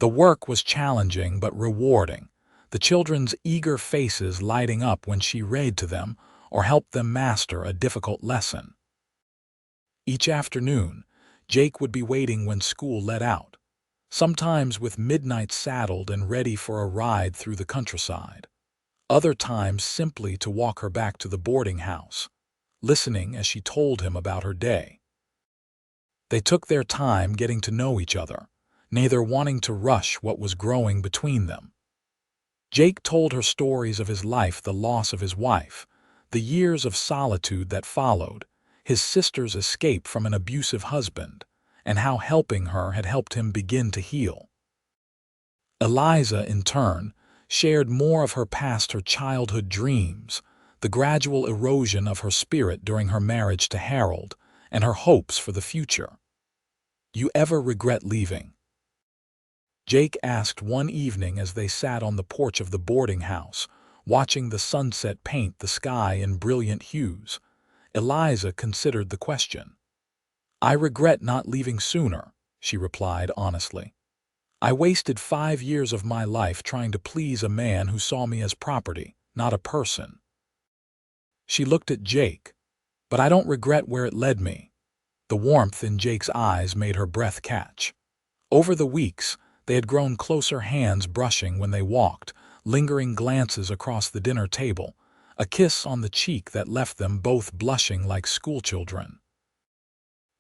The work was challenging but rewarding, the children's eager faces lighting up when she read to them or helped them master a difficult lesson. Each afternoon, Jake would be waiting when school let out, sometimes with midnight saddled and ready for a ride through the countryside, other times simply to walk her back to the boarding house, listening as she told him about her day. They took their time getting to know each other, neither wanting to rush what was growing between them. Jake told her stories of his life, the loss of his wife, the years of solitude that followed, his sister's escape from an abusive husband, and how helping her had helped him begin to heal. Eliza, in turn, shared more of her past, her childhood dreams, the gradual erosion of her spirit during her marriage to Harold, and her hopes for the future. "You ever regret leaving?" Jake asked one evening as they sat on the porch of the boarding house, watching the sunset paint the sky in brilliant hues. Eliza considered the question. "I regret not leaving sooner," she replied honestly. "I wasted 5 years of my life trying to please a man who saw me as property, not a person." She looked at Jake. "But I don't regret where it led me." The warmth in Jake's eyes made her breath catch. Over the weeks, they had grown closer, hands brushing when they walked, lingering glances across the dinner table, a kiss on the cheek that left them both blushing like schoolchildren.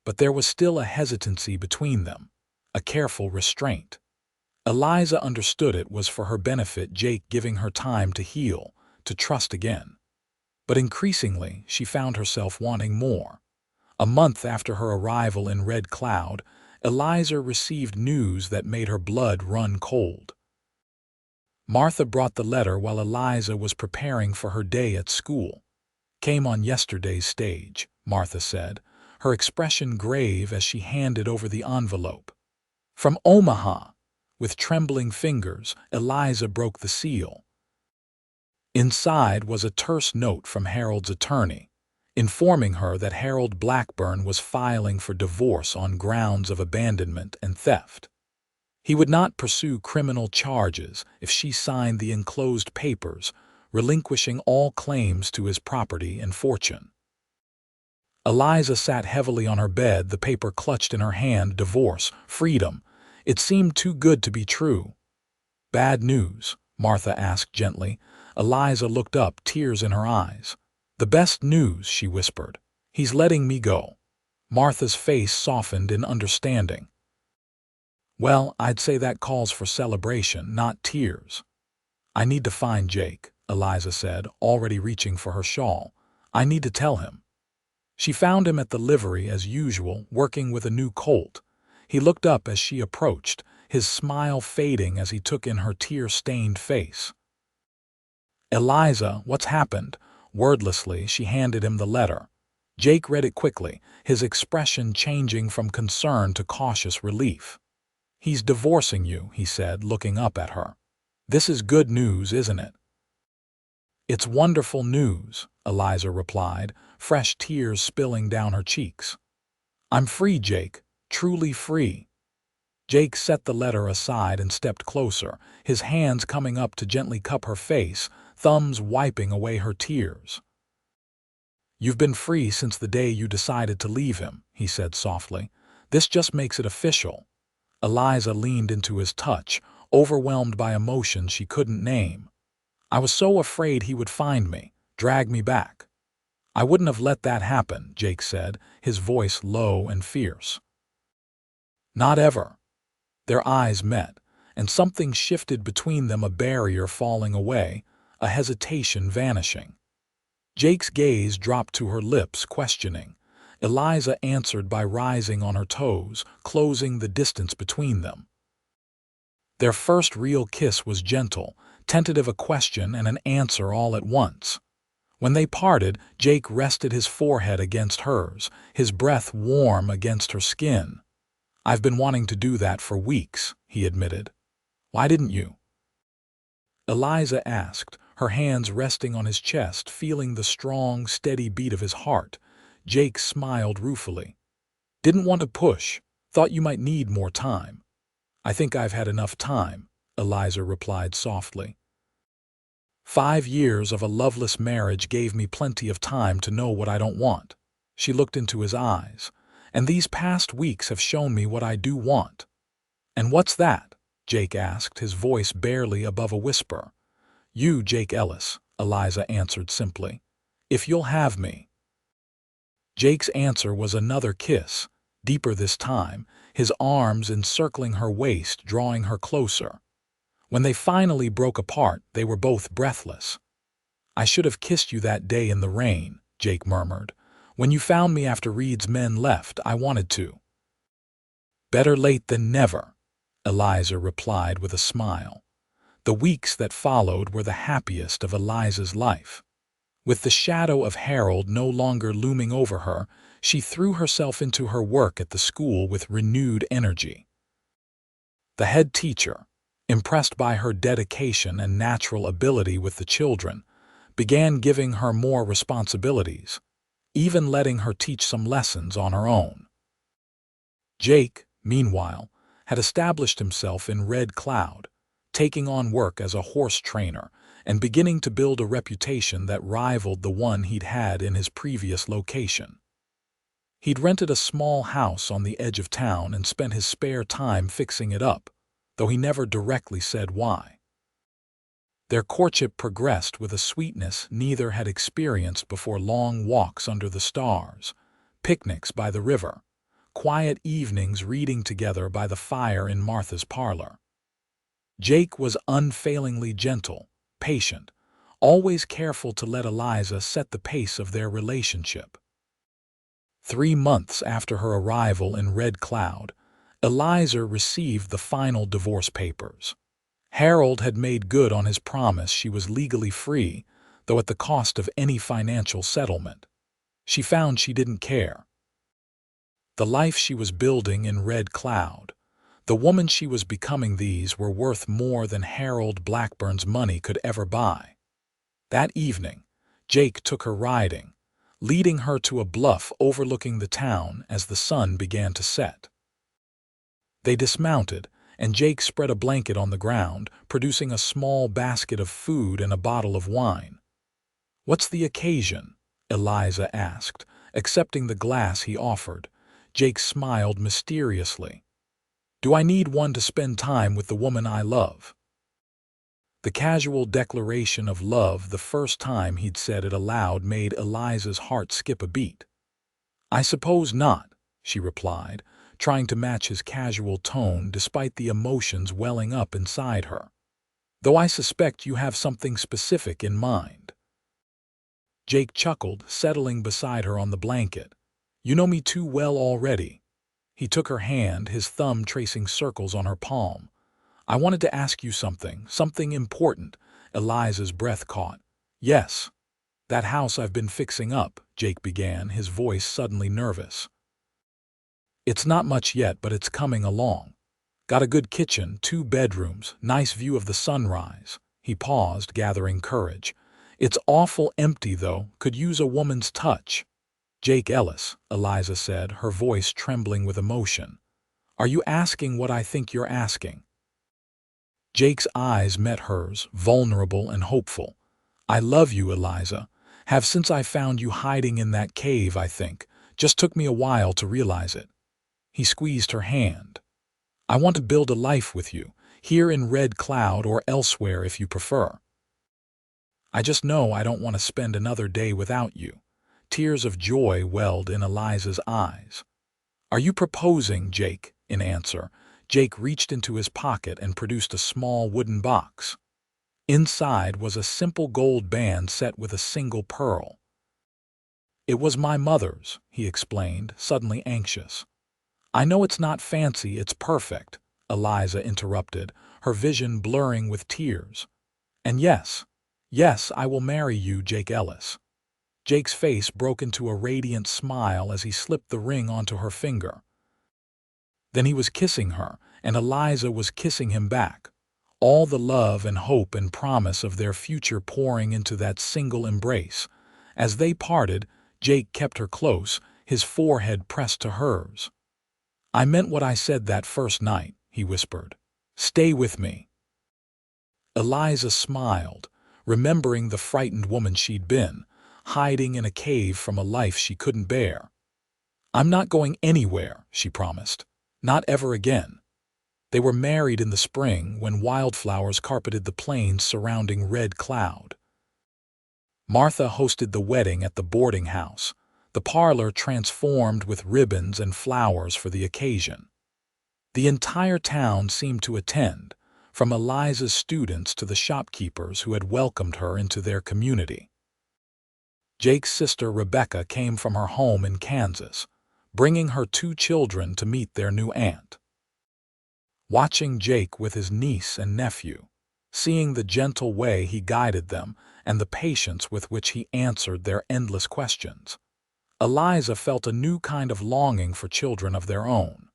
But there was still a hesitancy between them, a careful restraint. Eliza understood it was for her benefit, Jake giving her time to heal, to trust again. But increasingly, she found herself wanting more. A month after her arrival in Red Cloud, Eliza received news that made her blood run cold. Martha brought the letter while Eliza was preparing for her day at school. "Came on yesterday's stage," Martha said, her expression grave as she handed over the envelope. "From Omaha." With trembling fingers, Eliza broke the seal. Inside was a terse note from Harold's attorney, informing her that Harold Blackburn was filing for divorce on grounds of abandonment and theft. He would not pursue criminal charges if she signed the enclosed papers, relinquishing all claims to his property and fortune. Eliza sat heavily on her bed, the paper clutched in her hand. Divorce, freedom. It seemed too good to be true. "Bad news?" Martha asked gently. Eliza looked up, tears in her eyes. "The best news," she whispered. "He's letting me go." Martha's face softened in understanding. "Well, I'd say that calls for celebration, not tears." "I need to find Jake," Eliza said, already reaching for her shawl. "I need to tell him." She found him at the livery as usual, working with a new colt. He looked up as she approached, his smile fading as he took in her tear-stained face. "Eliza, what's happened?" Wordlessly, she handed him the letter. Jake read it quickly, his expression changing from concern to cautious relief. "He's divorcing you," he said, looking up at her. "This is good news, isn't it?" "It's wonderful news," Eliza replied, fresh tears spilling down her cheeks. "I'm free, Jake, truly free." Jake set the letter aside and stepped closer, his hands coming up to gently cup her face, thumbs wiping away her tears. "You've been free since the day you decided to leave him," he said softly. "This just makes it official." Eliza leaned into his touch, overwhelmed by emotions she couldn't name. "I was so afraid he would find me, drag me back." "I wouldn't have let that happen," Jake said, his voice low and fierce. "Not ever." Their eyes met, and something shifted between them, a barrier falling away, a hesitation vanishing. Jake's gaze dropped to her lips, questioning. Eliza answered by rising on her toes, closing the distance between them. Their first real kiss was gentle, tentative, a question and an answer all at once. When they parted, Jake rested his forehead against hers, his breath warm against her skin. "I've been wanting to do that for weeks," he admitted. "Why didn't you?" Eliza asked, her hands resting on his chest, feeling the strong, steady beat of his heart. Jake smiled ruefully. "Didn't want to push. Thought you might need more time." "I think I've had enough time," Eliza replied softly. 5 years of a loveless marriage gave me plenty of time to know what I don't want." She looked into his eyes. "And these past weeks have shown me what I do want." "And what's that?" Jake asked, his voice barely above a whisper. "You, Jake Ellis," Eliza answered simply. "If you'll have me." Jake's answer was another kiss, deeper this time, his arms encircling her waist, drawing her closer. When they finally broke apart, they were both breathless. "I should have kissed you that day in the rain," Jake murmured. "When you found me after Reed's men left, I wanted to." "Better late than never," Eliza replied with a smile. The weeks that followed were the happiest of Eliza's life. With the shadow of Harold no longer looming over her, she threw herself into her work at the school with renewed energy. The head teacher, impressed by her dedication and natural ability with the children, began giving her more responsibilities, even letting her teach some lessons on her own. Jake, meanwhile, had established himself in Red Cloud, taking on work as a horse trainer and beginning to build a reputation that rivaled the one he'd had in his previous location. He'd rented a small house on the edge of town and spent his spare time fixing it up, though he never directly said why. Their courtship progressed with a sweetness neither had experienced before: long walks under the stars, picnics by the river, quiet evenings reading together by the fire in Martha's parlor. Jake was unfailingly gentle, patient, always careful to let Eliza set the pace of their relationship. 3 months after her arrival in Red Cloud, Eliza received the final divorce papers. Harold had made good on his promise she was legally free, though at the cost of any financial settlement. She found she didn't care. The life she was building in Red Cloud, the woman she was becoming, these were worth more than Harold Blackburn's money could ever buy. That evening, Jake took her riding, leading her to a bluff overlooking the town as the sun began to set. They dismounted, and Jake spread a blanket on the ground, producing a small basket of food and a bottle of wine. "What's the occasion?" Eliza asked, accepting the glass he offered. Jake smiled mysteriously. "Do I need one to spend time with the woman I love?" The casual declaration of love, the first time he'd said it aloud, made Eliza's heart skip a beat. "I suppose not," she replied, trying to match his casual tone despite the emotions welling up inside her. "Though I suspect you have something specific in mind." Jake chuckled, settling beside her on the blanket. "You know me too well already." He took her hand, his thumb tracing circles on her palm. "I wanted to ask you something important." Eliza's breath caught. "Yes. That house I've been fixing up," Jake began, his voice suddenly nervous. "It's not much yet, but it's coming along. Got a good kitchen, 2 bedrooms, nice view of the sunrise." He paused, gathering courage. "It's awful empty, though, could use a woman's touch." "Jake Ellis," Eliza said, her voice trembling with emotion. "Are you asking what I think you're asking?" Jake's eyes met hers, vulnerable and hopeful. "I love you, Eliza, Have since I found you hiding in that cave, I think. Just took me a while to realize it." He squeezed her hand. "I want to build a life with you, here in Red Cloud or elsewhere if you prefer. I just know I don't want to spend another day without you." Tears of joy welled in Eliza's eyes. "Are you proposing, Jake?" In answer, Jake reached into his pocket and produced a small wooden box. Inside was a simple gold band set with a single pearl. "It was my mother's," he explained, suddenly anxious. "I know it's not fancy, it's perfect," Eliza interrupted, her vision blurring with tears. "And yes, I will marry you, Jake Ellis." Jake's face broke into a radiant smile as he slipped the ring onto her finger. Then he was kissing her, and Eliza was kissing him back, all the love and hope and promise of their future pouring into that single embrace. As they parted, Jake kept her close, his forehead pressed to hers. "I meant what I said that first night," he whispered. "Stay with me." Eliza smiled, remembering the frightened woman she'd been, hiding in a cave from a life she couldn't bear. "I'm not going anywhere," she promised. "Not ever again." They were married in the spring when wildflowers carpeted the plains surrounding Red Cloud. Martha hosted the wedding at the boarding house, the parlor transformed with ribbons and flowers for the occasion. The entire town seemed to attend, from Eliza's students to the shopkeepers who had welcomed her into their community. Jake's sister Rebecca came from her home in Kansas, bringing her 2 children to meet their new aunt. Watching Jake with his niece and nephew, seeing the gentle way he guided them and the patience with which he answered their endless questions, Eliza felt a new kind of longing for children of their own.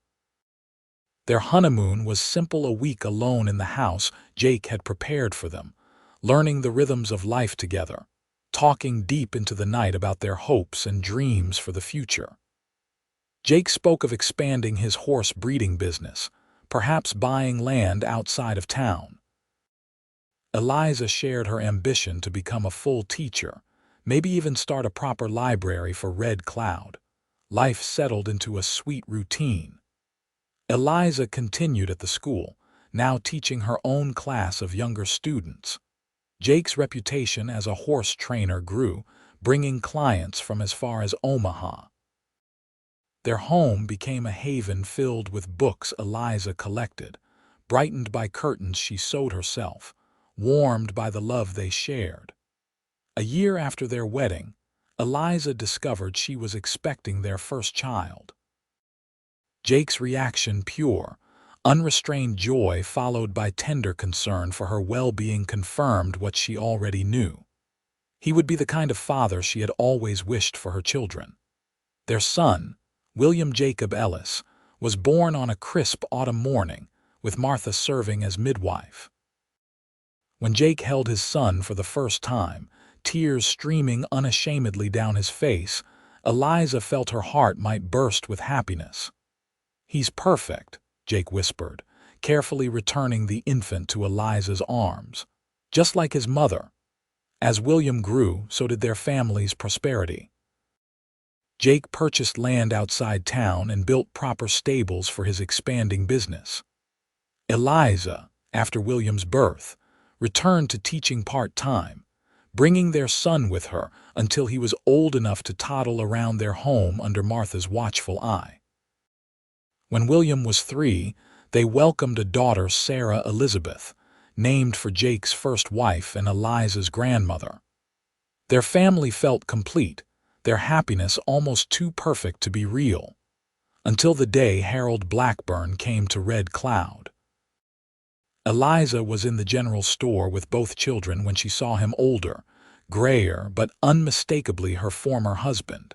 Their honeymoon was simple, a week alone in the house Jake had prepared for them, learning the rhythms of life together, talking deep into the night about their hopes and dreams for the future. Jake spoke of expanding his horse breeding business, perhaps buying land outside of town. Eliza shared her ambition to become a full teacher, maybe even start a proper library for Red Cloud. Life settled into a sweet routine. Eliza continued at the school, now teaching her own class of younger students. Jake's reputation as a horse trainer grew, bringing clients from as far as Omaha. Their home became a haven filled with books Eliza collected, brightened by curtains she sewed herself, warmed by the love they shared. A year after their wedding, Eliza discovered she was expecting their first child. Jake's reaction, pure, unrestrained joy followed by tender concern for her well-being, confirmed what she already knew. He would be the kind of father she had always wished for her children. Their son, William Jacob Ellis, was born on a crisp autumn morning, with Martha serving as midwife. When Jake held his son for the first time, tears streaming unashamedly down his face, Eliza felt her heart might burst with happiness. "He's perfect," Jake whispered, carefully returning the infant to Eliza's arms, "just like his mother." As William grew, so did their family's prosperity. Jake purchased land outside town and built proper stables for his expanding business. Eliza, after William's birth, returned to teaching part-time, bringing their son with her until he was old enough to toddle around their home under Martha's watchful eye. When William was 3, they welcomed a daughter, Sarah Elizabeth, named for Jake's first wife and Eliza's grandmother. Their family felt complete, their happiness almost too perfect to be real, until the day Harold Blackburn came to Red Cloud. Eliza was in the general store with both children when she saw him, older, grayer, but unmistakably her former husband.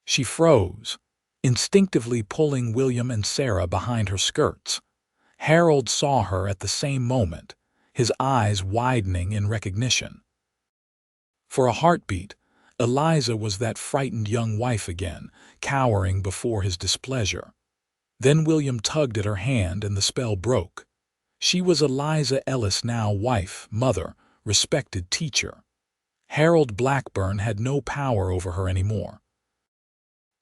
She froze, instinctively pulling William and Sarah behind her skirts. Harold saw her at the same moment, his eyes widening in recognition. For a heartbeat, Eliza was that frightened young wife again, cowering before his displeasure. Then William tugged at her hand and the spell broke. She was Eliza Ellis, now wife, mother, respected teacher. Harold Blackburn had no power over her anymore.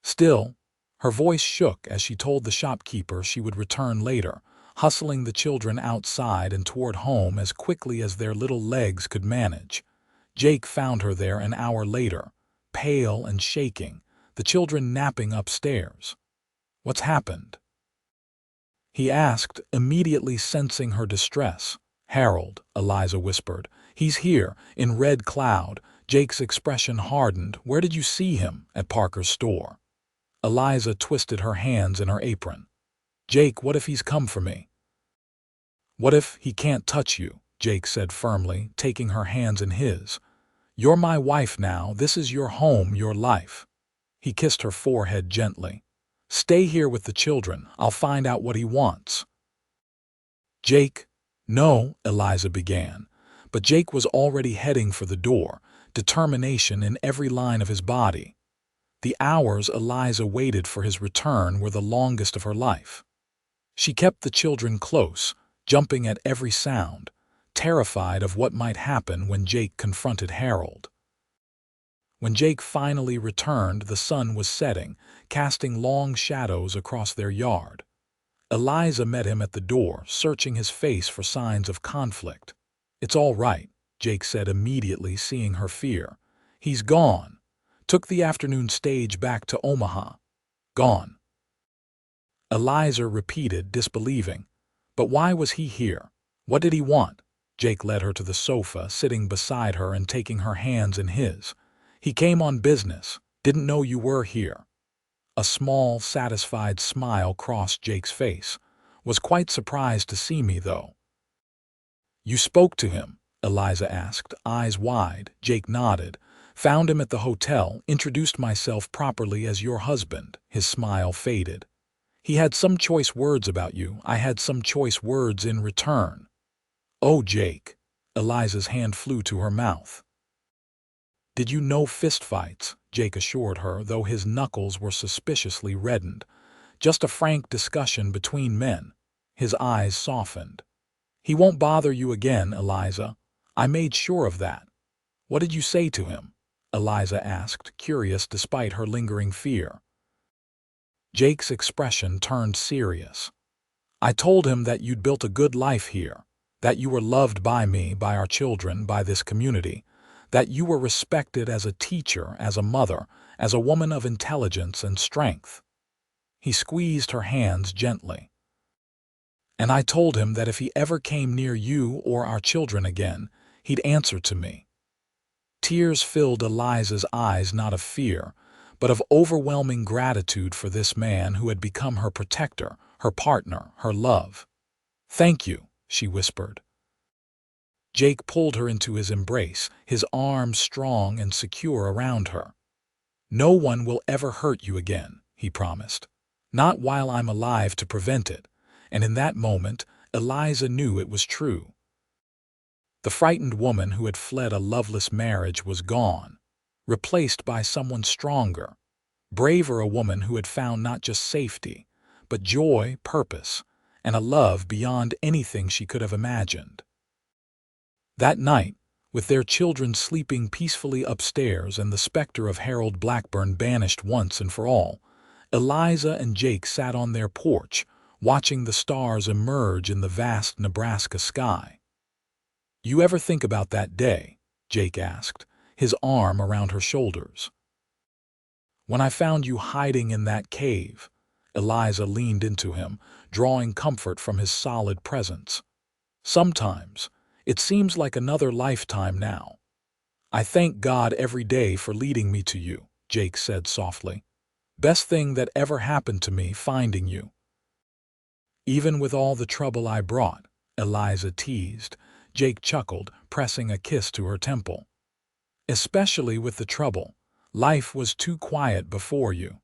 Still, her voice shook as she told the shopkeeper she would return later, hustling the children outside and toward home as quickly as their little legs could manage. Jake found her there an hour later, pale and shaking, the children napping upstairs. "What's happened?" he asked, immediately sensing her distress. "Harold," Eliza whispered. "He's here, in Red Cloud." Jake's expression hardened. "Where did you see him?" "At Parker's store." Eliza twisted her hands in her apron. "Jake, what if he's come for me?" "What if he can't touch you?" Jake said firmly, taking her hands in his. "You're my wife now. This is your home, your life." He kissed her forehead gently. "Stay here with the children. I'll find out what he wants." "Jake." "No," Eliza began, but Jake was already heading for the door, determination in every line of his body. The hours Eliza waited for his return were the longest of her life. She kept the children close, jumping at every sound, terrified of what might happen when Jake confronted Harold. When Jake finally returned, the sun was setting, casting long shadows across their yard. Eliza met him at the door, searching his face for signs of conflict. "It's all right," Jake said immediately, seeing her fear. "He's gone. Took the afternoon stage back to Omaha." "Gone?" Eliza repeated, disbelieving. "But why was he here? What did he want?" Jake led her to the sofa, sitting beside her and taking her hands in his. "He came on business. Didn't know you were here." A small, satisfied smile crossed Jake's face. "Was quite surprised to see me, though." "You spoke to him?" Eliza asked, eyes wide. Jake nodded. "Found him at the hotel, introduced myself properly as your husband." His smile faded. "He had some choice words about you. I had some choice words in return." "Oh, Jake." Eliza's hand flew to her mouth. "Did you know fistfights?" Jake assured her, though his knuckles were suspiciously reddened. "Just a frank discussion between men." His eyes softened. "He won't bother you again, Eliza. I made sure of that." "What did you say to him?" Eliza asked, curious despite her lingering fear. Jake's expression turned serious. "I told him that you'd built a good life here, that you were loved by me, by our children, by this community, that you were respected as a teacher, as a mother, as a woman of intelligence and strength." He squeezed her hands gently. "And I told him that if he ever came near you or our children again, he'd answer to me." Tears filled Eliza's eyes, not of fear, but of overwhelming gratitude for this man who had become her protector, her partner, her love. "Thank you," she whispered. Jake pulled her into his embrace, his arms strong and secure around her. "No one will ever hurt you again," he promised. "Not while I'm alive to prevent it." And in that moment, Eliza knew it was true. The frightened woman who had fled a loveless marriage was gone, replaced by someone stronger, braver, a woman who had found not just safety, but joy, purpose, and a love beyond anything she could have imagined. That night, with their children sleeping peacefully upstairs and the specter of Harold Blackburn banished once and for all, Eliza and Jake sat on their porch, watching the stars emerge in the vast Nebraska sky. "You ever think about that day?" Jake asked, his arm around her shoulders. "When I found you hiding in that cave," Eliza leaned into him, drawing comfort from his solid presence. "Sometimes it seems like another lifetime now." "I thank God every day for leading me to you," Jake said softly. "Best thing that ever happened to me, finding you." "Even with all the trouble I brought," Eliza teased. Jake chuckled, pressing a kiss to her temple. "Especially with the trouble. Life was too quiet before you."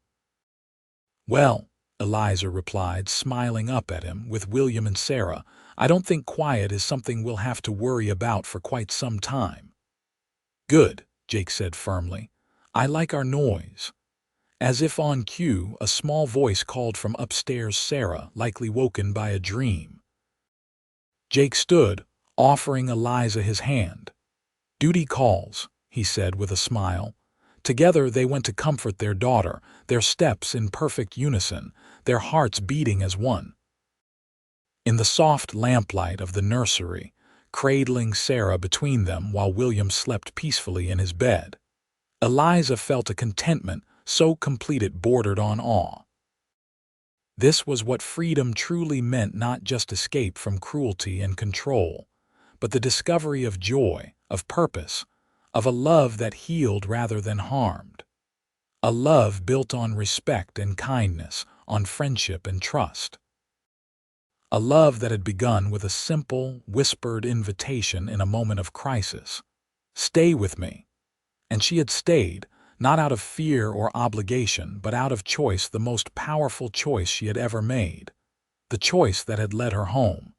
"Well," Eliza replied, smiling up at him, "with William and Sarah, I don't think quiet is something we'll have to worry about for quite some time." "Good," Jake said firmly. "I like our noise." As if on cue, a small voice called from upstairs, Sarah, likely woken by a dream. Jake stood, offering Eliza his hand. "Duty calls," he said with a smile. Together they went to comfort their daughter, their steps in perfect unison, their hearts beating as one. In the soft lamplight of the nursery, cradling Sarah between them while William slept peacefully in his bed, Eliza felt a contentment so complete it bordered on awe. This was what freedom truly meant, not just escape from cruelty and control, but the discovery of joy, of purpose, of a love that healed rather than harmed. A love built on respect and kindness, on friendship and trust. A love that had begun with a simple, whispered invitation in a moment of crisis. Stay with me. And she had stayed, not out of fear or obligation, but out of choice, the most powerful choice she had ever made. The choice that had led her home.